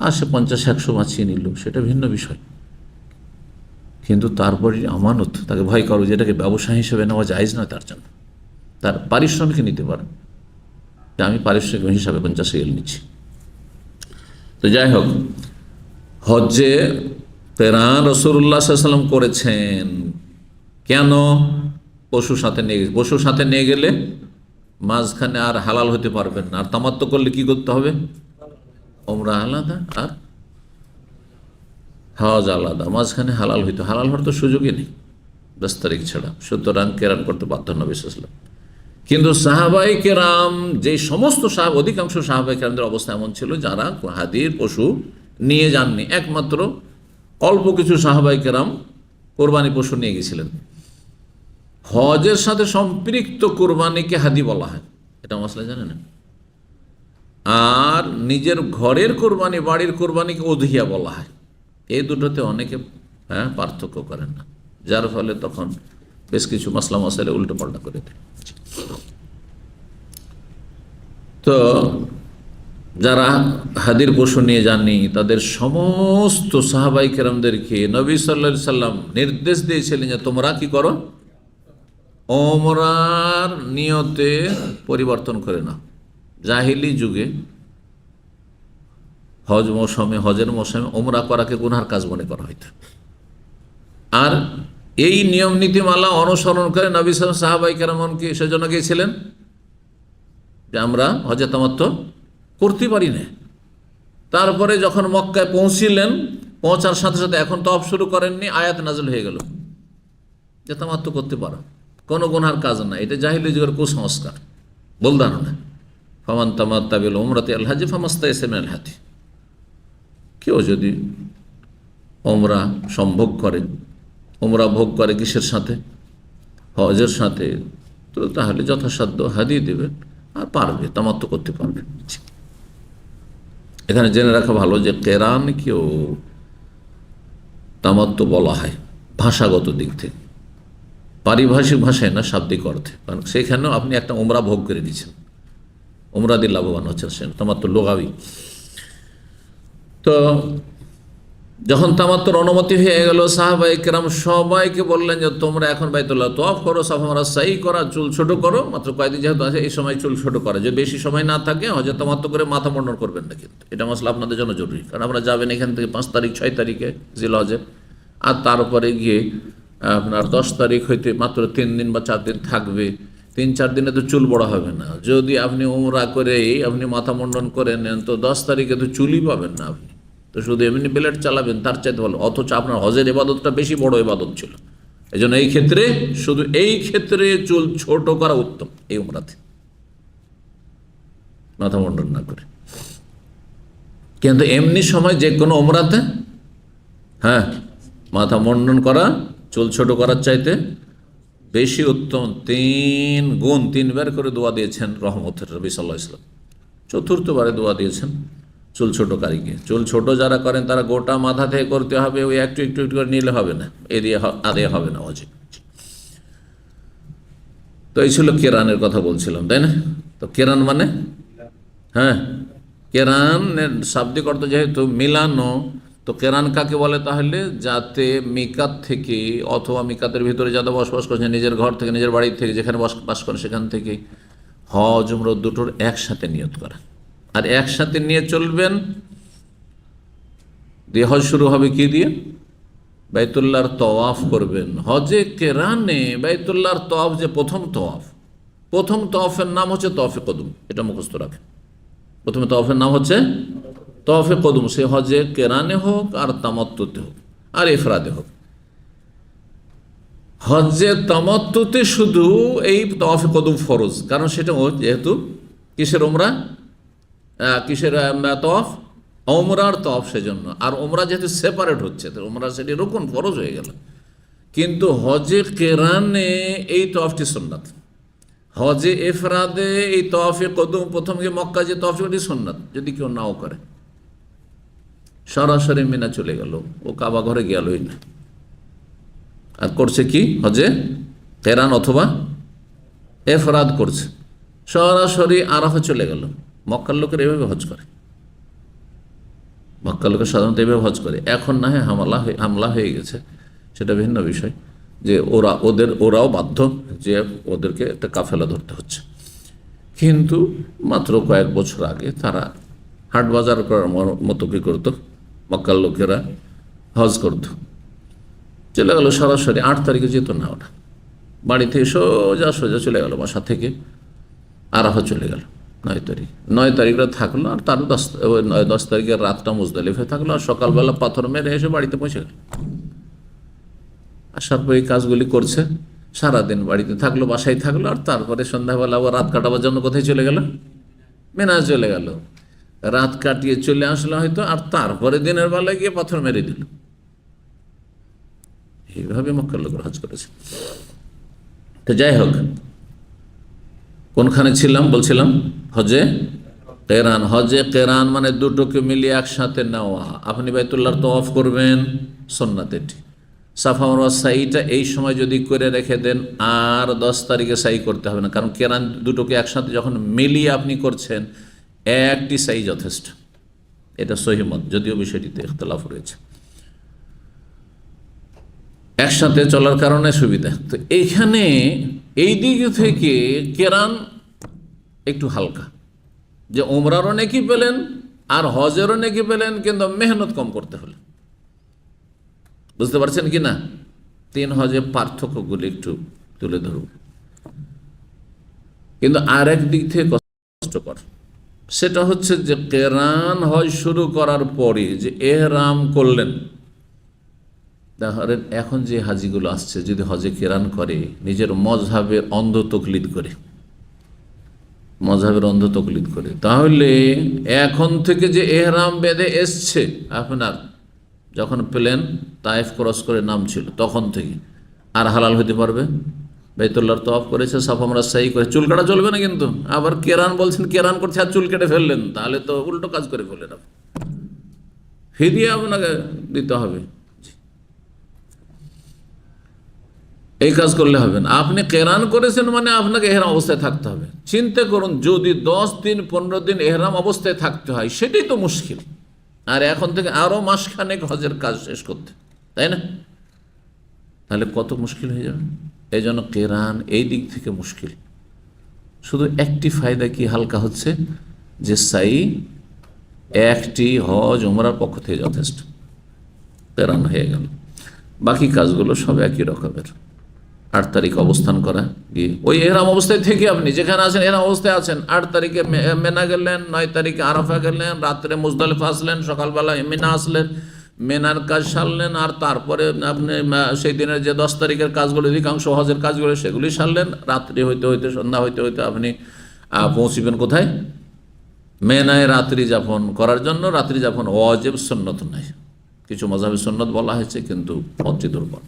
আর সে 50-100 বাঁচিয়ে নিল, সেটা ভিন্ন বিষয়। কিন্তু তারপরে আমানত, তাকে ভয় করো, যেটাকে ব্যবসা হিসেবে নেওয়া জায়েজ নয় তার জন্য। তার পারিশ্রমিক নিতে পারে, আমি পারিশ্রমিক হিসাবে 50 রিয়াল নিচ্ছি। তো যাই হোক, হজ্জে কেরান রাসূলুল্লাহ সাল্লাল্লাহু আলাইহি ওয়াসাল্লাম করেছেন। কেন? পশু সাথে নিয়ে গেছে, পশু সাথে নিয়ে গেলে মাঝখানে আর হালাল হতে পারবেন না। আর তামাত্ম করলে কি করতে হবে? ওমরা আলাদা আর হজ আলাদা, মাঝখানে হালাল হইতো, হালাল হওয়ার তো সুযোগই নেই 10 তারিখ ছাড়া। সুতরাং কেরান করতে বাধ্য নবী সাল্লাল্লাহু আলাইহি ওয়াসাল্লাম। কিন্তু সাহাবাই কেরাম, যে সমস্ত অধিকাংশ সাহাবাই কেরামদের অবস্থা এমন ছিল যারা হাদির পশু নিয়ে যাননি, একমাত্র অল্প কিছু সাহাবায়ে কেরাম কোরবানি পশু নিয়ে গেছিলেন। হজের সাথে সম্পৃক্ত কোরবানিকে হাদি বলা হয়, এটা মশলা জানেন না। আর নিজের ঘরের কোরবানি, বাড়ির কোরবানিকে উযহিয়া বলা হয়। এই দুটোতে অনেকে পার্থক্য করেন না, যার ফলে তখন বেশ কিছু মাসলা মশাইলে উল্টো পাল্টা করে দেয়। তো যারা হাদির পশু নিয়ে যাননি তাদের সমস্ত সাহাবাই কেরামদেরকে নবী সাল্লাল্লাহু আলাইহি সাল্লাম নির্দেশ দিয়েছিলেন যে তোমরা কি করো, ওমরার নিয়তে পরিবর্তন করে নাও। জাহিলি যুগে হজের মৌসুমে ওমরা করাকে গুনহার কাজ মনে করা হইত। আর এই নিয়ম নীতিমালা অনুসরণ করে নবী সাল্লাল্লাহু আলাইহি সাহাবাই কেরামকে সেজন্য গিয়েছিলেন যে আমরা হজে তামাত্তু করতে পারি না। তারপরে যখন মক্কায় পৌঁছিলেন, পৌঁছার সাথে সাথে এখন তওয়াফ শুরু করেননি, আয়াত নাযিল হয়ে গেল যে তামাত্তু করতে পারো, কোনো গুনহার কাজ না। এটা জাহিলি যুগের কুসংস্কার, ভুল ধারণা। ফামান তামাত্তা বিল উমরাতি আল হাজ্জি ফামাস্তাইসারা মিনাল হাদি। কেউ যদি ওমরা সম্ভোগ করে, ওমরা ভোগ করে কিসের সাথে, হজের সাথে, তো তাহলে যথাসাধ্য হাদিয়ে দেবে আর পারবে, তামাত্তু করতে পারবে। এখানে জেনে রাখা ভালো যে কেরানকেও তামাত্তু বলা হয় ভাষাগত দিক থেকে, পারিভাষিক ভাষায় না, শাব্দিক অর্থে। কারণ সেখানেও আপনি একটা ওমরা ভোগ করে দিচ্ছেন, ওমরা দিয়ে লাভবান হচ্ছেন, সে তামাত্তু লোগাবি। তো যখন তামাত্তুর অনুমতি হয়ে গেল, সাহাবায়ে কেরাম সবাইকে বললেন যে তোমরা এখন বাইতুল্লাহ তওয়াফ করো, সাফা মারওয়া সাই করা, চুল ছোট করো। মাত্র কয়েকদিন যেহেতু আছে, এই সময় চুল ছোট করা, যদি বেশি সময় না থাকে হজে তামাত্তু করে মাথা মুন্ডন করবেন না, কিন্তু এটা মশলা আপনাদের জন্য জরুরি। কারণ আমরা যাবেন এখান থেকে 5 তারিখ 6 তারিখে জিলহজে, আর তারপরে গিয়ে আপনার 10 তারিখ হইতে মাত্র 3 দিন বা 4 দিন থাকবে। 3-4 দিনে তো চুল বড় হবে না। যদি আপনি উমরা করে আপনি মাথা মুন্ডন করে নেন, তো 10 তারিখে তো চুলই পাবেন না আপনি, তো শুধু এমনি বেলেট চালাবেন, তার চাইতে ভালো। অথচ আপনার হজের ইবাদতটা বেশি বড় ইবাদত ছিল। এই জন্য এই ক্ষেত্রে, শুধু এই ক্ষেত্রে চুল ছোট করা উত্তম, এই উমরাতে মাথা মুন্ডন না করে। কিন্তু এমনি সময় যে কোনো উমরাতে মাথা মুন্ডন করা চুল ছোট করার চাইতে বেশি উত্তম। 3 গুণ, 3 বার করে দোয়া দিয়েছেন রহমতের নবী সাল্লাল্লাহু আলাইহি ওয়াসাল্লাম। 4র্থবারে দোয়া দিয়েছেন চুল ছোটকারীকে। চুল ছোট যারা করেন তারা গোটা মাথা থেকে করতে হবে, ওই একটু একটু একটু করে নিলে হবে না, এ দিয়ে আদায় হবে না অজে। তো এই ছিল কেরানের কথা বলছিলাম, তাই না? তো কেরান মানে কেরানের শাব্দিক অর্থ যেহেতু মিলানো, তো কেরান কাকে বলে তাহলে? যাতে মিকাত থেকে অথবা মিকাতের ভিতরে যারা বসবাস করছেন, নিজের ঘর থেকে, নিজের বাড়ি থেকে, যেখানে বাস করেন সেখান থেকে হজ উমরা দুটোর একসাথে নিয়ত করা। আর একসাথে নিয়ে চলবেন। দিয়ে হজ শুরু হবে কি দিয়ে? বাইতুল্লাহর তওয়াফ করবেন। হজে কেরানে বাইতুল্লাহর তওয়াফ যে প্রথম তওয়াফের নাম হচ্ছে তওয়াফে কদুম, এটা মুখস্থ রাখেন। প্রথমে তওয়াফের নাম হচ্ছে তওয়াফে কদুম, সে হজে কেরানে হোক আর তামাত্তুতে হোক আর ইফরাদে হোক। হজে তামাত্তুতে শুধু এই তওয়াফে কদুম ফরজ, কারণ সেটা যেহেতু কিসের উমরা, কিসের তওয়াফ, ওমরার তওয়াফ, সেজন্য। আর ওমরা যেহেতু সেপারেট হচ্ছে, তো ওমরা সেটি রুকুন, ফরজ হয়ে গেল। কিন্তু হজে কেরানে এই তওয়াফটি সুন্নাত, হজে ইফরাদে এই তওয়াফে কদুম, প্রথম গিয়ে মক্কা যে তওয়াফ ওটি সুন্নাত। যদি কেউ নাও করে, সরাসরি মিনা চলে গেল, ও কাবা ঘরে গেলই না, আর করছে কি হজে কেরান অথবা ইফরাদ করছে, সরাসরি আরাফা চলে গেল। মক্কার লোকের এভাবে হজ করে, মক্কার লোকের সাধারণত এভাবে হজ করে। এখন না হয় হামলা হয়ে গেছে, সেটা ভিন্ন বিষয়, যে ওরাও বাধ্য যে ওদেরকে একটা কাফেলা ধরতে হচ্ছে। কিন্তু মাত্র কয়েক বছর আগে তারা হাট বাজার করার মতো কি করতো, মক্কার লোকেরা হজ করতো, চলে গেল সরাসরি। 8 তারিখে যেত না ওরা, বাড়ি থেকে সোজা চলে গেল, বাসা থেকে আরাফা চলে গেল 9 তারিখটা থাকলো, আর তার 10 তারিখের রাতটা মুজদালিফায় থাকলো, আর সকালবেলা পাথর মেরে এসে বাড়িতে পৌঁছে গেল। আসার পরে এই কাজগুলি করছে, সারাদিন বাড়িতে থাকলো, বাসায় থাকলো, আর তারপরে সন্ধ্যাবেলা আবার রাত কাটাবার জন্য কোথায় চলে গেল? মিনা চলে গেল। রাত কাটিয়ে চলে আসলো হয়তো, আর তারপরে দিনের বেলায় গিয়ে পাথর মেরে দিল। এইভাবে মক্কার লোকের হজ করেছে। তো যাই হোক, কোনখানে ছিলাম বলছিলাম? হজে কেরান। হজে কেরান মানে দুটোকে মিলিয়ে একসাথে নেওয়া। আপনি বাইতুল্লাহর তওয়াফ করবেন সুন্নাত, এটি সাফা মারওয়া সাইটা এই সময় যদি করে রেখে দেন আর 10 তারিখে সাই করতে হবে না, কারণ কেরান দুটোকে একসাথে যখন মিলিয়ে আপনি করছেন একটি সাই যথেষ্ট। এটা সহিহ মত, যদিও বিষয়টিতে ইখতিলাফ রয়েছে। একসাথে চলার কারণে সুবিধা। তো এইখানে এই দিক থেকে কেরান একটু হালকা, যে উমরারও নেকি পেলেন আর হজেরও নেকি পেলেন, কিন্তু মেহনত কম করতে হলো। বুঝতে পারছেন কি না? 3 হজের পার্থক্যগুলি একটু তুলে ধরব। কিন্তু আরেক দিক থেকে কষ্টকর, সেটা হচ্ছে যে কেরান হজ শুরু করার পরে যে এহরাম করলেন, ধরেন এখন যে হাজিগুলো আসছে যদি হজে কেরান করে নিজের মজহাবের অন্ধ তকলিদ করে, মজহাবের অন্ধ তকলিদ করে, তাহলে এখন থেকে যে এহরাম বেঁধে এসছে আপনার, যখন প্লেন তায়েফ ক্রস করে নামছিল তখন থেকে আর হালাল হতে পারবে? বাইতুল্লাহর তওয়াফ করেছে, সাফা মারওয়া সাই করে, চুল কাটা চলবে না কিন্তু। আবার কেরান বলছেন, কেরান করছে আর চুল কেটে ফেললেন, তাহলে তো উল্টো কাজ করে ফেললেন। ফিদিয়া আপনাকে দিতে হবে, এই কাজ করলে হবে না। আপনি কেরান করেছেন মানে আপনাকে এহরাম অবস্থায় থাকতে হবে। চিন্তা করুন, যদি 10 দিন 15 দিন এহরাম অবস্থায় থাকতে হয়, সেটাই তো মুশকিল। আর এখন থেকে আরো মাসখানেক হজের কাজ শেষ করতে, তাই না? তাহলে কত মুশকিল হয়ে যাবে। এই জন্য কেরান এই দিক থেকে মুশকিল। শুধু একটি ফায়দা কি হালকা হচ্ছে, যে সাই একটি হজ উমরার পক্ষ থেকে যথেষ্ট, কেরান হয়ে গেল। বাকি কাজগুলো সব একই রকমের। 8 তারিখ অবস্থান করা, গিয়ে ওই এহরাম অবস্থায় থেকে আপনি যেখানে আছেন এহরাম অবস্থায় আছেন, 8 তারিখে মেনা গেলেন, 9 তারিখে আরাফা গেলেন, রাত্রে মুজদালিফা আসলেন, সকালবেলা মিনা আসলেন, মেনার কাজ সারলেন, আর তারপরে আপনি সেই দিনের যে 10 তারিখের কাজগুলো, অধিকাংশ হজের কাজগুলো সেগুলি সারলেন। রাত্রি হইতে হইতে সন্ধ্যা হইতে হইতে আপনি পৌঁছিবেন কোথায়? মেনায় রাত্রি যাপন করার জন্য। রাত্রি যাপন ওয়াজিব, সুন্নত নাই। কিছু মাযহাবে সুন্নত বলা হয়েছে, কিন্তু অতি দুর্বল।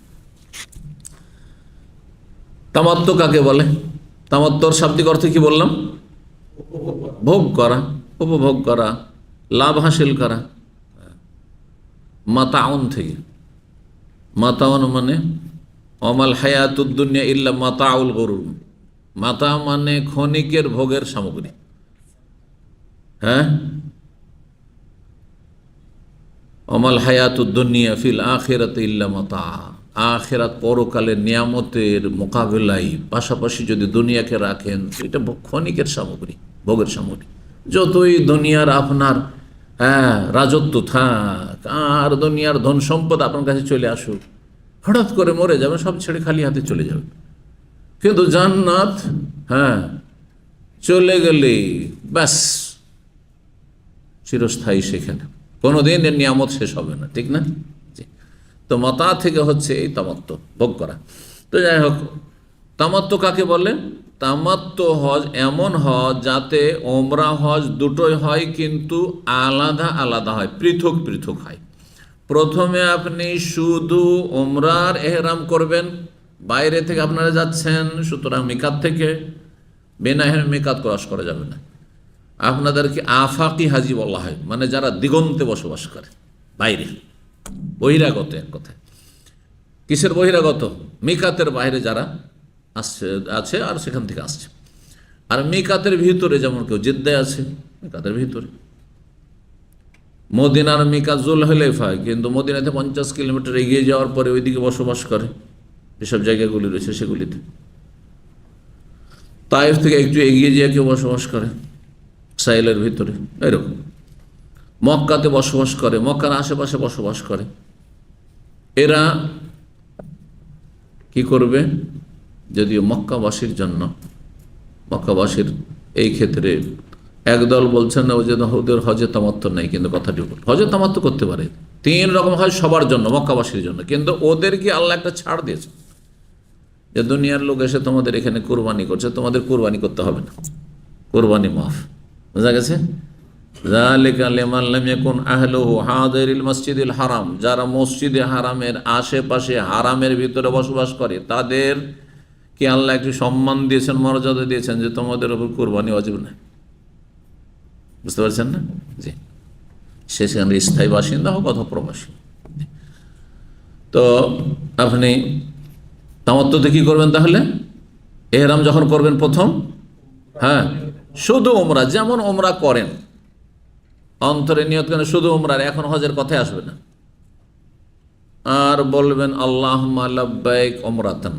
তামাত্তু কাকে বলে? তামাত্তুর শাব্দিক অর্থ কি বললাম? ভোগ করা, উপভোগ করা, লাভ হাসিল করা। মাতাউন থেকে, মাতাউন মানে অমাল হায়াতুদ দুনিয়া ইল্লা মাতাউল গুরুর। মাতা মানে ক্ষণিকের ভোগের সামগ্রী। হ্যাঁ, অমাল হায়াতুদ দুনিয়া ফিল আখিরাতি ইল্লা মাতা। আখিরাত পরকালের নিয়ামতের মোকাবিলায় পাশাপাশি যদি দুনিয়াকে রাখেন, এটা ক্ষণিকের সামগ্রী, ভোগের সামগ্রী। যতই দুনিয়ার আপনার রাজত্ব থাক, আর দুনিয়ার ধন সম্পদ আপনার কাছে চলে আসুক, হঠাৎ করে মরে যাবে, সব ছেড়ে খালি হাতে চলে যাবে। কিন্তু জান্নাত চলে গেলে ব্যাস চিরস্থায়ী, সেখানে কোনোদিন এর নিয়ামত শেষ হবে না, ঠিক না? তো মাতা থেকে হচ্ছে এই তামাত্তু, ভোগ করা। তো যাই হোক, তামাত্তু কাকে বলে? তামাত্তু হজ এমন হজ যাতে ওমরা হজ দুটোই হয়, কিন্তু আলাদা আলাদা হয়, পৃথক পৃথক হয়। প্রথমে আপনি শুধু ওমরার এহরাম করবেন, বাইরে থেকে আপনারা যাচ্ছেন, সুতরাং মিকাত থেকে বেনাহের মিকাত ক্রস করা যাবে না। আপনাদেরকে আফাকি হাজি বলা হয়, মানে যারা দিগন্তে বসবাস করে, বাইরে, বহিরাগত। এক কথায় কিসের বহিরাগত? মিকাতের বাইরে যারা আছে আর সেখান থেকে আসছে। আর মিকাতের ভিতরে, যেমন কেউ জেদ্দায় আছে, মিকাতের ভিতরে। মদিনার মিকাত জুলহুলাইফায়, কিন্তু মদিনাতে 50 কিলোমিটার এগিয়ে যাওয়ার পরে ওইদিকে বসবাস করে, যেসব জায়গাগুলি রয়েছে সেগুলিতে। তাইফ থেকে একটু এগিয়ে যেয়ে কেউ বসবাস করে সাইলের ভিতরে, এরকম। মক্কাতে বসবাস করে, মক্কার আশেপাশে বসবাস করে। এরা কি করবে? যদিও মক্কাবাসীর জন্য, মক্কাবাসীর এই ক্ষেত্রে একদল বলছেন না, ওদের হজে তামাত্তু নেই, কিন্তু কথাটি ভুল। হজে তামাত্তু করতে পারে, 3 রকম হয় সবার জন্য, মক্কাবাসীর জন্য। কিন্তু ওদেরকে আল্লাহ একটা ছাড় দিয়েছে, যে দুনিয়ার লোক এসে তোমাদের এখানে কোরবানি করছে, তোমাদের কোরবানি করতে হবে না, কোরবানি মাফ। বোঝা গেছে? যালিকা লিমান লাম ইয়াকুন আহলুহু হাদিরিল মসজিদিল হারাম, যারা মসজিদে হারামের আশেপাশে হারামের ভিতরে বসবাস করে তাদের কি আল্লাহ একটু সম্মান দিয়েছেন, মর্যাদা দিয়েছেন যে তোমাদের উপর কুরবানি ওয়াজিব না। বুঝতে পারছেন না? জি, সে সেখানে স্থায়ী বাসিন্দা হোক অথবা প্রবাসী। তো আপনি তামাত্তুতে কি করবেন তাহলে? এহরাম যখন করবেন প্রথম, হ্যাঁ, শুধু উমরা, যেমন উমরা করেন অন্তরে নিয়ত করেন শুধু উমরার, এখন হজের কথায় আসবে না। আর বলবেন আল্লাহুম্মা লাব্বাইক উমরাতান,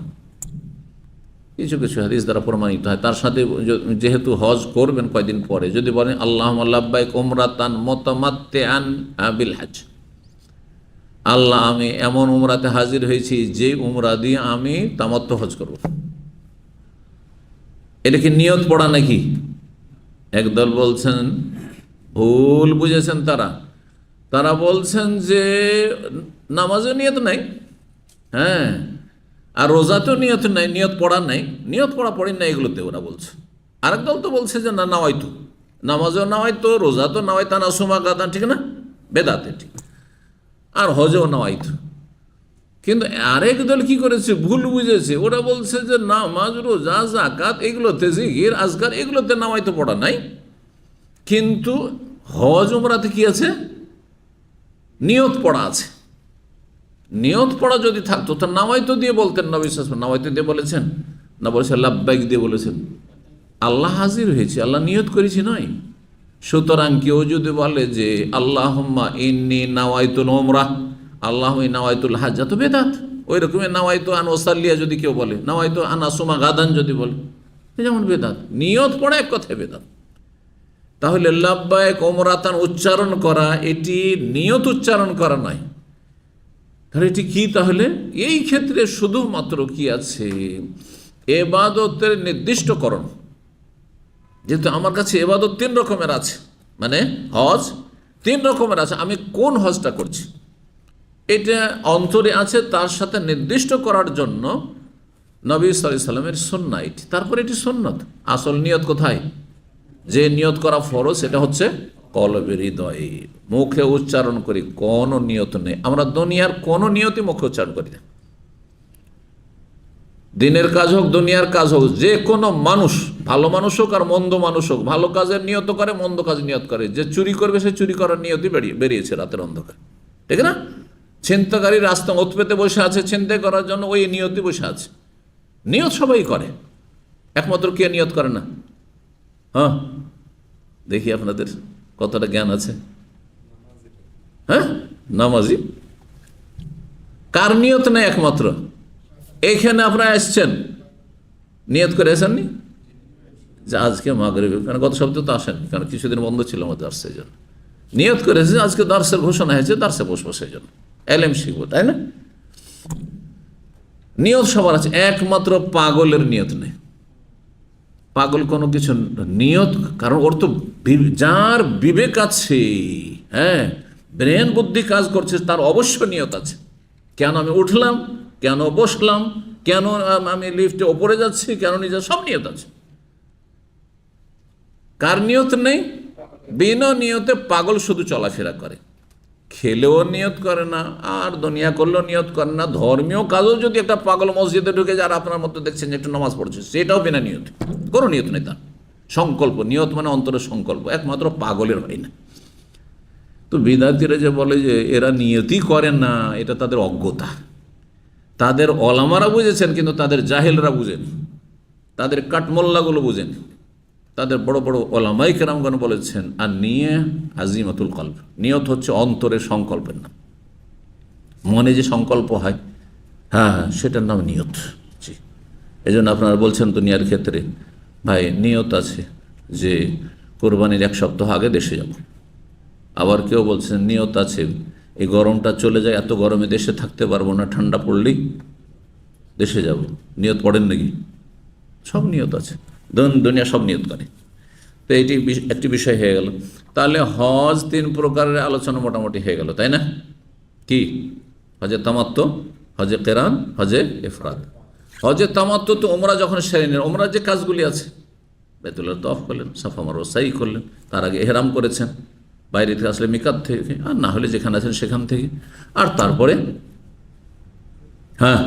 কিছু কিছু হাদিস দ্বারা প্রমাণিত হয়। তার সাথে যেহেতু হজ করবেন কয়দিন পরে, যদি বলেন আল্লাহুম্মা লাব্বাইক উমরাতান মুতামাত্তিআন বিল হজ, আল্লাহ আমি এমন উমরাতে হাজির হয়েছি যে উমরা দিয়ে আমি তামাত্তু হজ করব, এটা কি নিয়ত পড়া নাকি? একদল বলছেন ভুল বুঝেছেন, তারা বলছেন যে নামাজেও নিয়ত নাই, হ্যাঁ, আর রোজাতেও নিয়ত নাই, নিয়ত পড়া নাই, নিয়ত পড়া পড়েন না, এগুলোতে ওরা বলছে। আরেক দল তো বলছে যে না, নাওয়াইতো, নামাজেও নাওয়াইতো, রোজাতেও নাওয়াইতা না, সুমা গাদা, ঠিক না, বেদাতে ঠিক, আর হজেও নাওয়াইতো। কিন্তু আরেক দল কি করেছে, ভুল বুঝেছে, ওরা বলছে যে নামাজ, রোজা, যাকাত, এগুলোতে জিকির আজকার, এগুলোতে নাওয়াইতো পড়া নাই, কিন্তু হজ উমরাতে কি আছে, নিয়ত পড়া আছে। নিয়ত পড়া যদি থাকতো তা নাওয়াইতো দিয়ে বলতেন, নবী সাল্লাল্লাহু আলাইহি ওয়াসাল্লাম নাওয়াইতো দিয়ে বলেছেন না, বলেছেন লাব্বাইক দিয়ে বলেছেন। আল্লাহ হাজির হয়েছে, আল্লাহ নিয়ত করেছি নয়। সুতরাং কেউ যদি বলে যে আল্লাহুম্মা ইন্নী নাওয়াইতুল উমরা, আল্লাহুম্মা নাওয়াইতুল হাজ্জা, তো বেদাত। ওই রকমের নাওয়াইতো আন ওসাল্লিয়া যদি কেউ বলে, নাওয়াইতো আন আসুমা গাদান যদি বলে, যেমন বেদাত। নিয়ত পড়া এক কথায় বেদাত। তাহলে লাব্বাইক উমরাতান উচ্চারণ করা, এটি নিয়ত উচ্চারণ করা নয়। তাহলে এটি কি? তাহলে এই ক্ষেত্রে শুধুমাত্র কি আছে, এবাদতের নির্দিষ্টকরণ। যেহেতু আমার কাছে এবাদত 3 রকমের আছে, মানে হজ 3 রকমের আছে, আমি কোন হজটা করছি এটা অন্তরে আছে, তার সাথে নির্দিষ্ট করার জন্য নবী সাল্লাল্লাহু আলাইহি ওয়াসাল্লামের সুন্নাহ এটি। তারপরে এটি সুন্নত। আসল নিয়ত কোথায়? যে নিয়ত করা ফরজ সেটা হচ্ছে কলবের, হৃদয়ে, মুখে উচ্চারণ করি, কোনো নিয়ত নেই। আমরা দুনিয়ার কোনো নিয়তই মুখে উচ্চারণ করি না। দিনের কাজ হোক, দুনিয়ার কাজ হোক, যে কোনো মানুষ, ভালো মানুষ হোক আর মন্দ মানুষ হোক, ভালো কাজের নিয়ত করে, মন্দ কাজ নিয়ত করে। যে চুরি করবে সে চুরি করার নিয়তই বেরিয়েছে রাতের অন্ধকার, ঠিক না? ছিনতাইকারী রাস্তা ওত পেতে বসে আছে ছিনতাই করার জন্য, ওই নিয়তই বসে আছে। নিয়ত সবাই করে, একমাত্র কে নিয়ত করে না? হ্যাঁ, দেখি আপনাদের কতটা জ্ঞান আছে। হ্যাঁ, নামাজি। কার নিয়ত নেই একমাত্র? এইখানে আপনারা এসছেন, নিয়ত করে এসেননি যে আজকে মাগরিবে, কারণ গত সপ্তাহে তো আসেন, কারণ কিছুদিন বন্ধ ছিল আমাদের দার্সের জন্য। নিয়ত করে এসেছে আজকে দার্সের ঘোষণা হয়েছে, দার্সে বসবো, সেই জন্য এলেম শিখবো, তাই না? নিয়ত সবার আছে, একমাত্র পাগলের নিয়ত নেই। পাগল কোনো কিছু নিয়ত, কারণ ওর তো যার বিবেক আছে, হ্যাঁ, ব্রেন বুদ্ধি কাজ করছে, তার অবশ্য নিয়ত আছে। কেন আমি উঠলাম, কেন বসলাম, কেন আমি লিফটে ওপরে যাচ্ছি, কেন নিচে, সব নিয়ত আছে। কার নিয়ত নেই? বিনা নিয়তে পাগল শুধু চলাফেরা করে, খেলেও নিয়ত করে না, আর দুনিয়া করলেও নিয়ত করে না। ধর্মীয় কাজও যদি একটা পাগল মসজিদে ঢুকে যায়, আপনার মতো দেখছেন যে একটু নামাজ পড়ছে, সেটাও বিনা নিয়ত, কোনো নিয়ত নেই তার। সংকল্প, নিয়ত মানে অন্তরের সংকল্প, একমাত্র পাগলের হয় না। তো বিদাতীরা যে বলে যে এরা নিয়তই করে না, এটা তাদের অজ্ঞতা। তাদের ওলামারা বুঝেছেন, কিন্তু তাদের জাহেলরা বুঝেন, তাদের কাঠমোল্লাগুলো বুঝেন। তাদের বড় বড় ওলামায়ে কেরামগণ বলেছেন, আর নিয়ে আজিমাতুল কলব, নিয়ত হচ্ছে অন্তরের সংকল্পের নাম। মনে যে সংকল্প হয়, হ্যাঁ, সেটার নাম নিয়ত। জি, এই জন্য আপনারা বলছেন দুনিয়ার ক্ষেত্রে, ভাই নিয়ত আছে যে কোরবানির 1 সপ্তাহ আগে দেশে যাব। আবার কেউ বলছেন নিয়ত আছে এই গরমটা চলে যায়, এত গরমে দেশে থাকতে পারবো না, ঠান্ডা পড়লেই দেশে যাব। নিয়ত পড়েন নাকি? সব নিয়ত আছে, দুনিয়া সব নিয়ত করে। তো এটি একটি বিষয় হয়ে গেল। তাহলে হজ 3 প্রকারের আলোচনা মোটামুটি হয়ে গেল, তাই না? কি? হজে তামাত্তু, হজে কেরান, হজে ইফরাদ। হজে তামাত্তু তো ওমরা যখন সেরে নেন, ওমরার যে কাজগুলি আছে বাইতুল্লাহ তওয়াফ করলেন, সাফা মারওয়া সাই করলেন, তার আগে এহরাম করেছেন, বাইরে থেকে আসলে মিকাত থেকে, আর না হলে যেখানে আছেন সেখান থেকে। আর তারপরে হ্যাঁ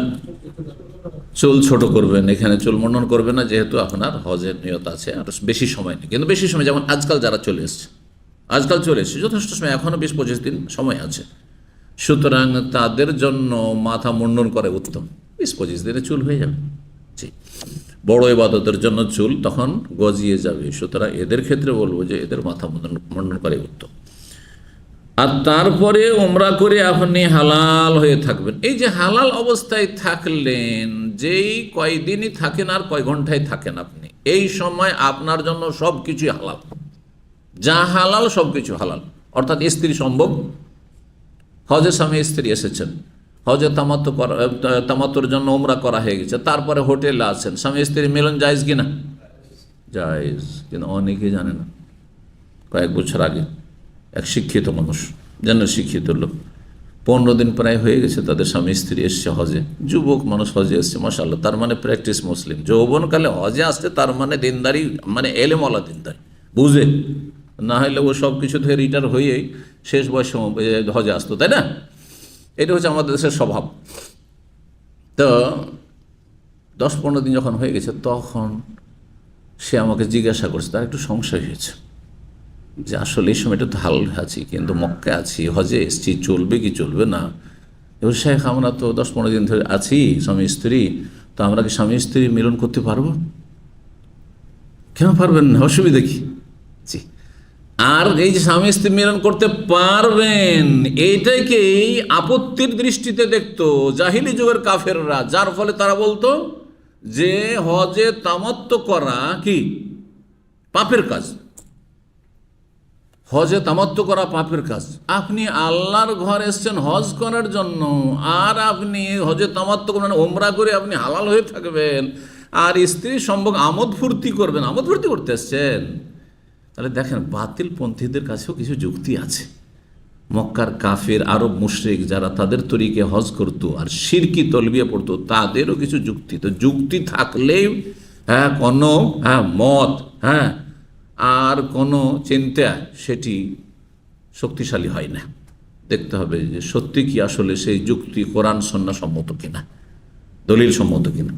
চুল ছোট করবেন, এখানে চুল মন্ডন করবেন না, যেহেতু আপনার হজের নিয়ত আছে, আর বেশি সময় নেই। কিন্তু বেশি সময় যেমন আজকাল যারা চলে এসছে, যথেষ্ট সময়, এখনও 20-25 দিন সময় আছে, সুতরাং তাদের জন্য মাথা মুন্ডন করে উত্তম। 20-25 দিনে চুল হয়ে যাবে। জি, বড় ইবাদতের জন্য চুল তখন গজিয়ে যাবে, সুতরাং এদের ক্ষেত্রে বলবো যে এদের মাথা মুন্ডন করে উত্তম। আর তারপরে উমরা করে আপনি হালাল হয়ে থাকবেন। এই যে হালাল অবস্থায় থাকলেন, যেই কয়দিনই থাকেন আর কয় ঘন্টায় থাকেন আপনি, এই সময় আপনার জন্য সব কিছুই হালাল, যা হালাল সব কিছু হালাল। অর্থাৎ স্ত্রী সম্ভব, হজে স্বামী স্ত্রী এসেছেন, হজে তামাত্তুর জন্য উমরা করা হয়ে গেছে, তারপরে হোটেলে আছেন, স্বামী স্ত্রী মিলন জায়েজ কিনা? জায়েজ। কিন্তু অনেকেই জানে না। কয়েক বছর আগে এক শিক্ষিত মানুষ, শিক্ষিত লোক, 15 দিন প্রায় হয়ে গেছে তাদের স্বামী স্ত্রী এসছে হজে, যুবক মানুষ হজে এসছে, মাশাআল্লাহ, তার মানে প্র্যাকটিস মুসলিম, যৌবনকালে হজে আসছে, তার মানে দিনদারি, মানে এলেমওয়ালা দিনদারি, বুঝে না হলে ও সব কিছু থেকে রিটায়ার হয়েই শেষ বয়সে হজে আসতো, তাই না? এটা হচ্ছে আমাদের দেশের স্বভাব। তো 10-15 দিন যখন হয়ে গেছে, তখন সে আমাকে জিজ্ঞাসা করছে, তার একটু সংশয় হয়েছে যে আসলে এই সময়টা তো হাল আছি, কিন্তু মক্কা আছি, হজে এসছি, চলবে কি চলবে না। এবার শেখ, আমরা তো 10-15 দিন ধরে আছি স্বামী স্ত্রী, তো আমরা কি স্বামী স্ত্রী মিলন করতে পারবো? কেন পারবেন না? অসুবিধা কি? জি। আর এই যে স্বামী স্ত্রী মিলন করতে পারবেন, এইটাকেই আপত্তির দৃষ্টিতে দেখতো জাহিলি যুগের কাফেররা, যার ফলে তারা বলতো যে হজে তামাত্তু করা কি পাপের কাজ, হজে তামাত্তু করা পাপের কাজ। আপনি আল্লাহর ঘর এসছেন হজ করার জন্য, আর আপনি হজে তামাত্তু করবেন, ওমরা করে আপনি হালাল হয়ে থাকবেন, আর স্ত্রী সম্ভব আমোদ ফুর্তি করবেন, আমোদ ফুর্তি করতে এসছেন। তাহলে দেখেন, বাতিল পন্থীদের কাছেও কিছু যুক্তি আছে। মক্কার কাফের আরব মুশরিক যারা তাদের তরিকে হজ করতো আর শিরকি তলবিয়া পড়তো, তাদেরও কিছু যুক্তি। তো যুক্তি থাকলেই কোনো মত আর কোনো চিন্তা সেটি শক্তিশালী হয় না। দেখতে হবে যে সত্যি কি আসলে সেই যুক্তি কোরআন সুন্নাহ সম্মত কিনা, দলিল সম্মত কিনা।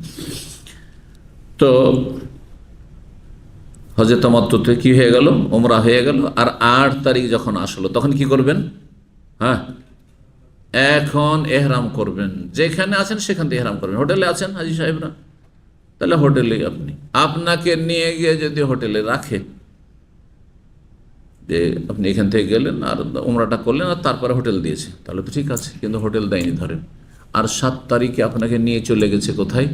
তো হজে তামাত্তুতে কি হয়ে গেল? উমরা হয়ে গেল। আর 8 তারিখ যখন আসলো, তখন কি করবেন? এখন এহরাম করবেন। যেখানে আছেন সেখান থেকে এহরাম করবেন। হোটেলে আছেন হাজি সাহেবরা, তাহলে হোটেলে আপনাকে নিয়ে গিয়ে যদি হোটেলে রাখে, যে আপনি এখান থেকে গেলেন আর উমরাটা করলেন আর তারপরে হোটেল দিয়েছে, তাহলে তো ঠিক আছে। কিন্তু হোটেল দেয়নি ধরেন, আর 7 তারিখে আপনাকে নিয়ে চলে গেছে কোথায়?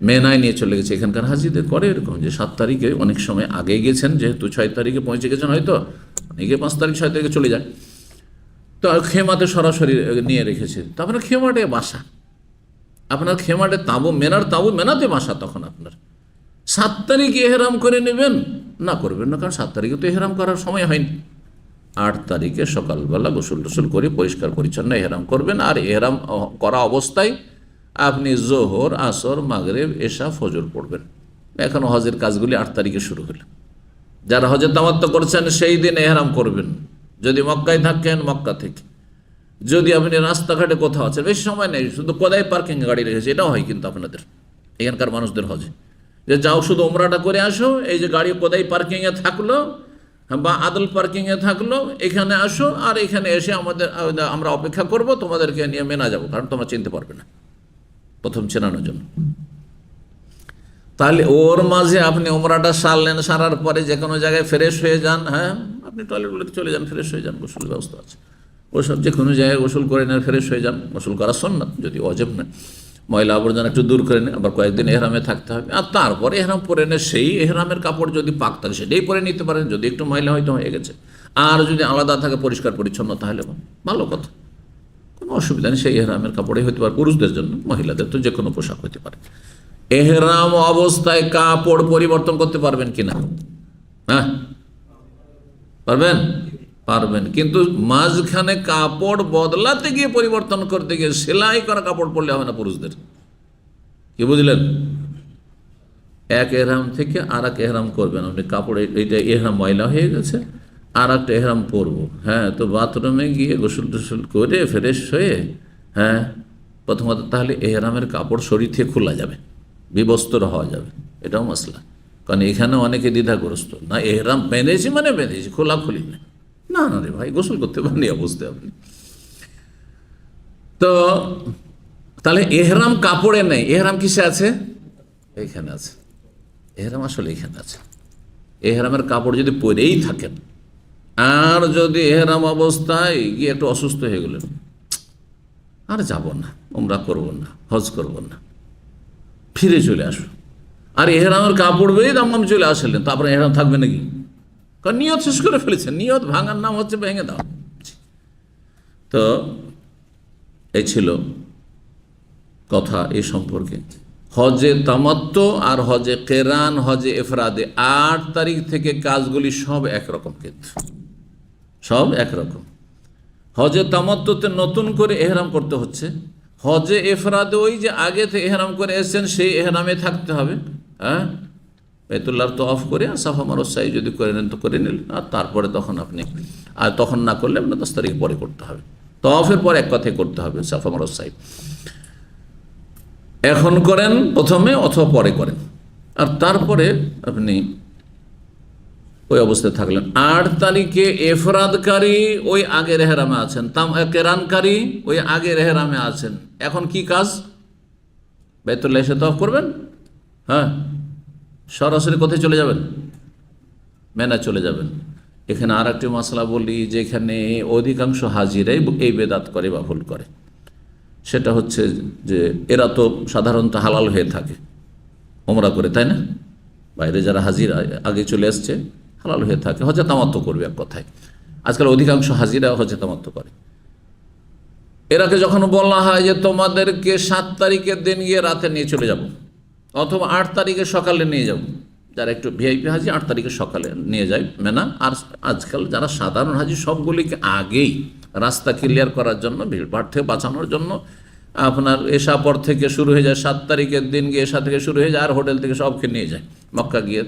মেনায় নিয়ে চলে গেছে। এখানকার হাজিদের করে এরকম যে 7 তারিখে অনেক সময় আগে গেছেন, যেহেতু 6 তারিখে পৌঁছে গেছেন, হয়তো অনেকে 5 তারিখ 6 তারিখে চলে যায়, তো খেমাতে সরাসরি নিয়ে রেখেছে। তো আপনার খেমাটে বাসা, আপনার খেমাটে তাঁবু, মেনার তাঁবু মেনাতে বাসা। তখন আপনার 7 তারিখে এহরাম করে নেবেন না, করবেন না, কারণ 7 তারিখে তো এহরাম করার সময় হয়নি। 8 তারিখে সকালবেলা গোসল টোসল করে পরিষ্কার পরিচ্ছন্ন এহরাম করবেন। আর এহরাম করা অবস্থায় আপনি জোহর, আসর, মাগরিব, এশা, ফজর পড়বেন। এখন হজের কাজগুলি 8 তারিখে শুরু হলো। যারা হজে তামাত্তু করছেন সেই দিন এহরাম করবেন। যদি মক্কায় থাকেন, মক্কা থেকে। যদি আপনি রাস্তাঘাটে কোথাও আছেন, বেশি সময় নেই, শুধু কোদায় পার্কিং গাড়ি রেখেছে, এটাও হয় কিন্তু আপনাদের এখানকার মানুষদের হজে, যে যাও শুধু উমরাটা করে আসো, এই যে গাড়ি কোদায় পার্কিংয়ে থাকলো বা আদল পার্কিংয়ে থাকলো, এখানে আসো, আর এখানে এসে আমরা অপেক্ষা করব, তোমাদেরকে নিয়ে মেনা যাবো, কারণ তোমরা চিনতে পারবে না, প্রথম চেনানোর জন্য। তাহলে ওর মাঝে আপনি উমরাটা সারলেন, সারার পরে যে কোনো জায়গায় ফ্রেশ হয়ে যান। আপনি টয়লেটগুলোতে চলে যান, ফ্রেশ হয়ে যান, গোসল ব্যবস্থা আছে, ওসব যে কোনো জায়গায় গোসল করে নেন, ফ্রেশ হয়ে যান। গোসল করা সুন্নাত, যদি ওয়াজিব না। ময়লা আবর্জনা একটু দূর করে নেন, আবার কয়েকদিন এহরামে থাকতে হবে, আর তারপরে এহরাম পরে নেন। সেই এহরামের কাপড় যদি পাক থাকে সেটাই পরে নিতে পারেন, যদি একটু ময়লা হয়তো হয়ে গেছে, আর যদি আলাদা থাকে পরিষ্কার পরিচ্ছন্ন, তাহলে ভালো কথা, কোনো অসুবিধা নেই। সেই এহরামের কাপড়ই হতে পারে পুরুষদের জন্য, মহিলাদের তো যে কোনো পোশাক হতে পারে। এহরাম অবস্থায় কাপড় পরিবর্তন করতে পারবেন কিনা? পারবেন? পারবেন। কিন্তু মাঝখানে কাপড় বদলাতে গিয়ে, পরিবর্তন করতে গিয়ে, সেলাই করা কাপড় পরলে হবে না পুরুষদের। কি বুঝলেন? এক এহরাম থেকে আর এক এহরাম করবেন আপনি। কাপড় এইটা এহরাম ময়লা হয়ে গেছে, আর একটা এহরাম পরবো, হ্যাঁ, তো বাথরুমে গিয়ে গোসল টোসল করে ফ্রেশ হয়ে, হ্যাঁ, প্রথমত তাহলে এহরামের কাপড় শরীর থেকে খোলা যাবে, বিবস্ত্র হওয়া যাবে, এটাও মশলা। কারণ এখানে অনেকে দ্বিধাগ্রস্ত, না এহরাম বেঁধেছি মানে বেঁধেছি, খোলাখুলি না, না না রে ভাই, গোসল করতে পারেনি অবস্থা আপনি। তো তাহলে এহরাম কাপড়ে নেই, এহরাম কিসে আছে? এইখানে আছে। এহরাম আসলে এখানে আছে। এহরামের কাপড় যদি পরেই থাকেন, আর যদি এহরাম অবস্থায় গিয়ে একটু অসুস্থ হয়ে গেলেন, আর যাব না, উমরা করব না, হজ করব না, ফিরে চলে আসো, আর এহরামের কাপড় বেরিয়ে দাম চলে আসলেন, তারপরে এহরাম থাকবে নাকি? কারণ নিয়ত শেষ করে ফেলেছেন, নিয়ত ভাঙার নাম হচ্ছে ভেঙে দাও। তো এই ছিল কথা এই সম্পর্কে। হজে তামাত্তু আর হজে কেরান, হজে এফরাদে 8 তারিখ থেকে কাজগুলি সব একরকম, কিন্তু সব একরকম। হজে তামাত্তুতে নতুন করে এহরাম করতে হচ্ছে, হজে এফরাদে ওই যে আগে থেকে এহরাম করে এসেছেন সেই এহরামে থাকতে হবে। হ্যাঁ, বাইতুল্লাহর তওয়াফ করে সাফা মারওয়া সাই যদি করে নেন তো করে নিলেন, আর তারপরে তখন আপনি, আর তখন না করলে আপনার 10 তারিখ পরে করতে হবে। তওয়াফের পর এক কথায় করতে হবে সাফা মারওয়া সাই। এখন করেন প্রথমে অথবা পরে করেন, আর তারপরে আপনি ওই অবস্থায় থাকলেন। 8 তারিখে এফরাদকারী ওই আগের এহরামে আছেন, কেরানকারী ওই আগের এহরামে আছেন। এখন কি কাজ? বাইতুল্লাহ এসে তওয়াফ করবেন, হ্যাঁ, সরাসরি কোথায় চলে যাবেন? মেনা চলে যাবেন। এখানে আর একটি মশলা বলি, যেখানে অধিকাংশ হাজিরাই এই বেদাত করে বা ভুল করে, সেটা হচ্ছে যে এরা তো সাধারণত হালাল হয়ে থাকে ওমরা করে, তাই না? বাইরে যারা হাজিরা আগে চলে আসছে হালাল হয়ে থাকে, হজে তামাত্তু করবে এক কথায়। আজকাল অধিকাংশ হাজিরা হজে তামাত্তু করে। এরাকে যখন বলা হয় যে তোমাদেরকে 7 তারিখের দিন গিয়ে রাতে নিয়ে চলে যাব, অথবা 8 তারিখে সকালে নিয়ে যাব, যারা একটু ভিআইপি হাজি 8 তারিখে সকালে নিয়ে যায় মেনা। আর আজকাল যারা সাধারণ হাজি সবগুলিকে আগেই রাস্তা ক্লিয়ার করার জন্য, ভিড়ভাড় থেকে বাঁচানোর জন্য, আপনার এশা পর থেকে শুরু হয়ে যায়, 7 তারিখের দিন গিয়ে এশা থেকে শুরু হয়ে যায়, আর হোটেল থেকে সবকে নিয়ে যায়। মক্কা গিয়ে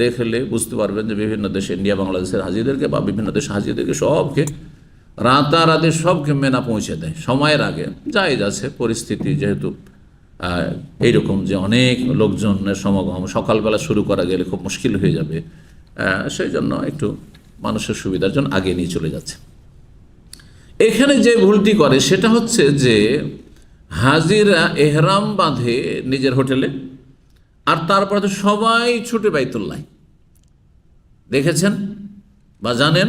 দেখলে বুঝতে পারবেন যে বিভিন্ন দেশে, ইন্ডিয়া বাংলাদেশের হাজিদেরকে বা বিভিন্ন দেশের হাজিদেরকে সবকে রাতারাতি সবকে মেনা পৌঁছে দেয় সময়ের আগে। জায়েজ আছে পরিস্থিতি, যেহেতু এইরকম যে অনেক লোকজনের সমাগম সকালবেলা শুরু করা গেলে খুব মুশকিল হয়ে যাবে, সেই জন্য একটু মানুষের সুবিধার জন্য আগে নিয়ে চলে যাচ্ছে। এখানে যে ভুলটি করে সেটা হচ্ছে যে হাজিরা এহরাম বাঁধে নিজের হোটেলে, আর তারপরে তো সবাই ছুটে বাইতুল্লাহ। দেখেছেন বা জানেন,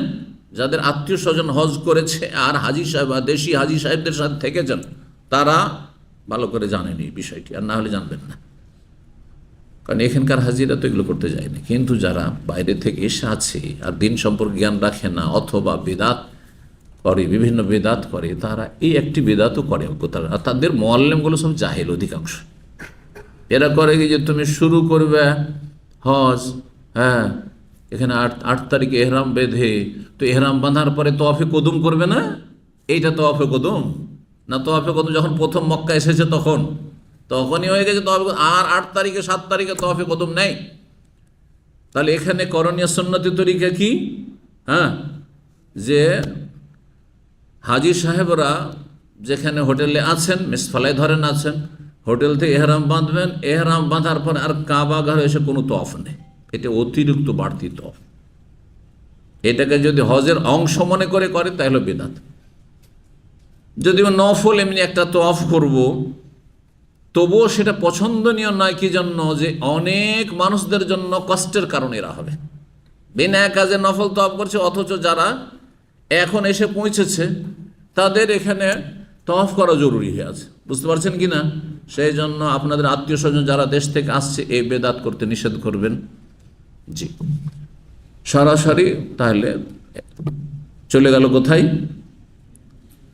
যাদের আত্মীয় স্বজন হজ করেছে আর হাজি সাহেব বা দেশি হাজি সাহেবদের সাথে থেকেছেন, তারা ভালো করে জানেন এই বিষয়টি, আর না হলে জানবেন না, কারণ এখানকার হাজিরা তো এগুলো করতে যায়নি। কিন্তু যারা বাইরে থেকে এসে আছে আর দিন সম্পর্কে জ্ঞান রাখে না, অথবা বেদাত করে, বিভিন্ন বেদাত করে, তারা এই একটি বেদাতও করে, আর তাদের মোয়াল্লেমগুলো সব জাহেল অধিকাংশ। এরা করে কি যে তুমি শুরু করবে হজ, হ্যাঁ, এখানে 8 তারিখে এহরাম বেঁধে, তো এহরাম বাঁধার পরে তওয়াফে কদুম করবে না? এইটা তওয়াফে কদুম না? তওয়াফে কদুম যখন প্রথম মক্কা এসেছে তখনই হয়ে গেছে তওয়াফে, আর 8 তারিখে 7 তারিখে তওয়াফে কদুম নেই। তাহলে এখানে করণীয় সুন্নতি তরিকা কি? হ্যাঁ, যে হাজি সাহেবরা যেখানে হোটেলে আছেন, মিসফালায় ধরেন আছেন, হোটেল থেকে এহরাম বাঁধবেন, এহরাম বাঁধার পর আর কাবা ঘরে এসে কোনো তওয়াফ নেই, এটা অতিরিক্ত বাড়তি তওয়াফ। এটাকে যদি হজের অংশ মনে করে তাহলে বিদআত। যদিও নফল এমনি একটা তওয়াফ করব, তবুও সেটা পছন্দনীয় নয়। কি জন্য? যে অনেক মানুষদের জন্য কষ্টের কারণ এরা হবে। বিনা কাজে নফল তওয়াফ করছে, অথচ যারা এখন এসে পৌঁছেছে তাদের এখানে তওয়াফ করা জরুরি হয়ে আছে। বুঝতে পারছেন কি না? সেই জন্য আপনাদের আত্মীয় স্বজন যারা দেশ থেকে আসছে এই বেদাত করতে নিষেধ করবেন। জি, সরাসরি তাহলে চলে গেল কোথায়?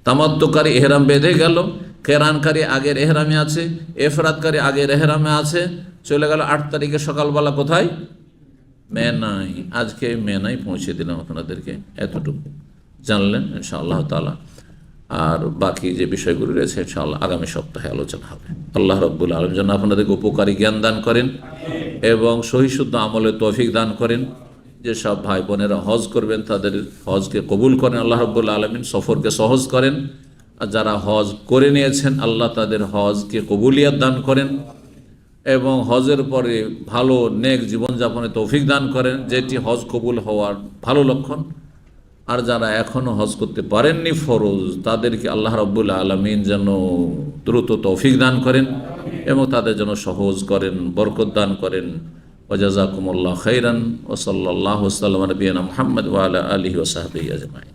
তামাত্তুকারী এহরাম বেঁধে গেল, কেরানকারী আগের এহরামে আছে, এফরাদকারী আগের এহরামে আছে, চলে গেল 8 তারিখে সকালবেলা কোথায়? মেনাই। আজকে মেনাই পৌঁছে দিলাম আপনাদেরকে, এতটুকু জানলেন ইনশাআল্লাহ তাআলা। আর বাকি যে বিষয়গুলি রয়েছে ইনশাআল্লাহ আগামী সপ্তাহে আলোচনা হবে। আল্লাহ রাব্বুল আলামিন যেন আপনাদেরকে উপকারী জ্ঞান দান করেন এবং সহিশুদ্ধ আমলের তৌফিক দান করেন। যেসব ভাই বোনেরা হজ করবেন তাদের হজকে কবুল করেন আল্লাহ রাব্বুল আলামিন, সফরকে সহজ করেন। আর যারা হজ করে নিয়েছেন আল্লাহ তাদের হজকে কবুলিয়াত দান করেন এবং হজের পরে ভালো নেক জীবনযাপনের তৌফিক দান করেন, যেটি হজ কবুল হওয়ার ভালো লক্ষণ। আর যারা এখনও হজ করতে পারেননি ফরজ, তাদেরকে আল্লাহ রাব্বুল আলামিন যেন দ্রুত তৌফিক দান করেন এবং তাদের জন্য সহজ করেন, বরকত দান করেন। ওয়া জাযাকুমুল্লাহু খাইরান ওয়া সাল্লাল্লাহু আলা নবিয়িনা মুহাম্মদ ওয়া আলা আলিহি ওয়া সাহবিহি আজমাইন।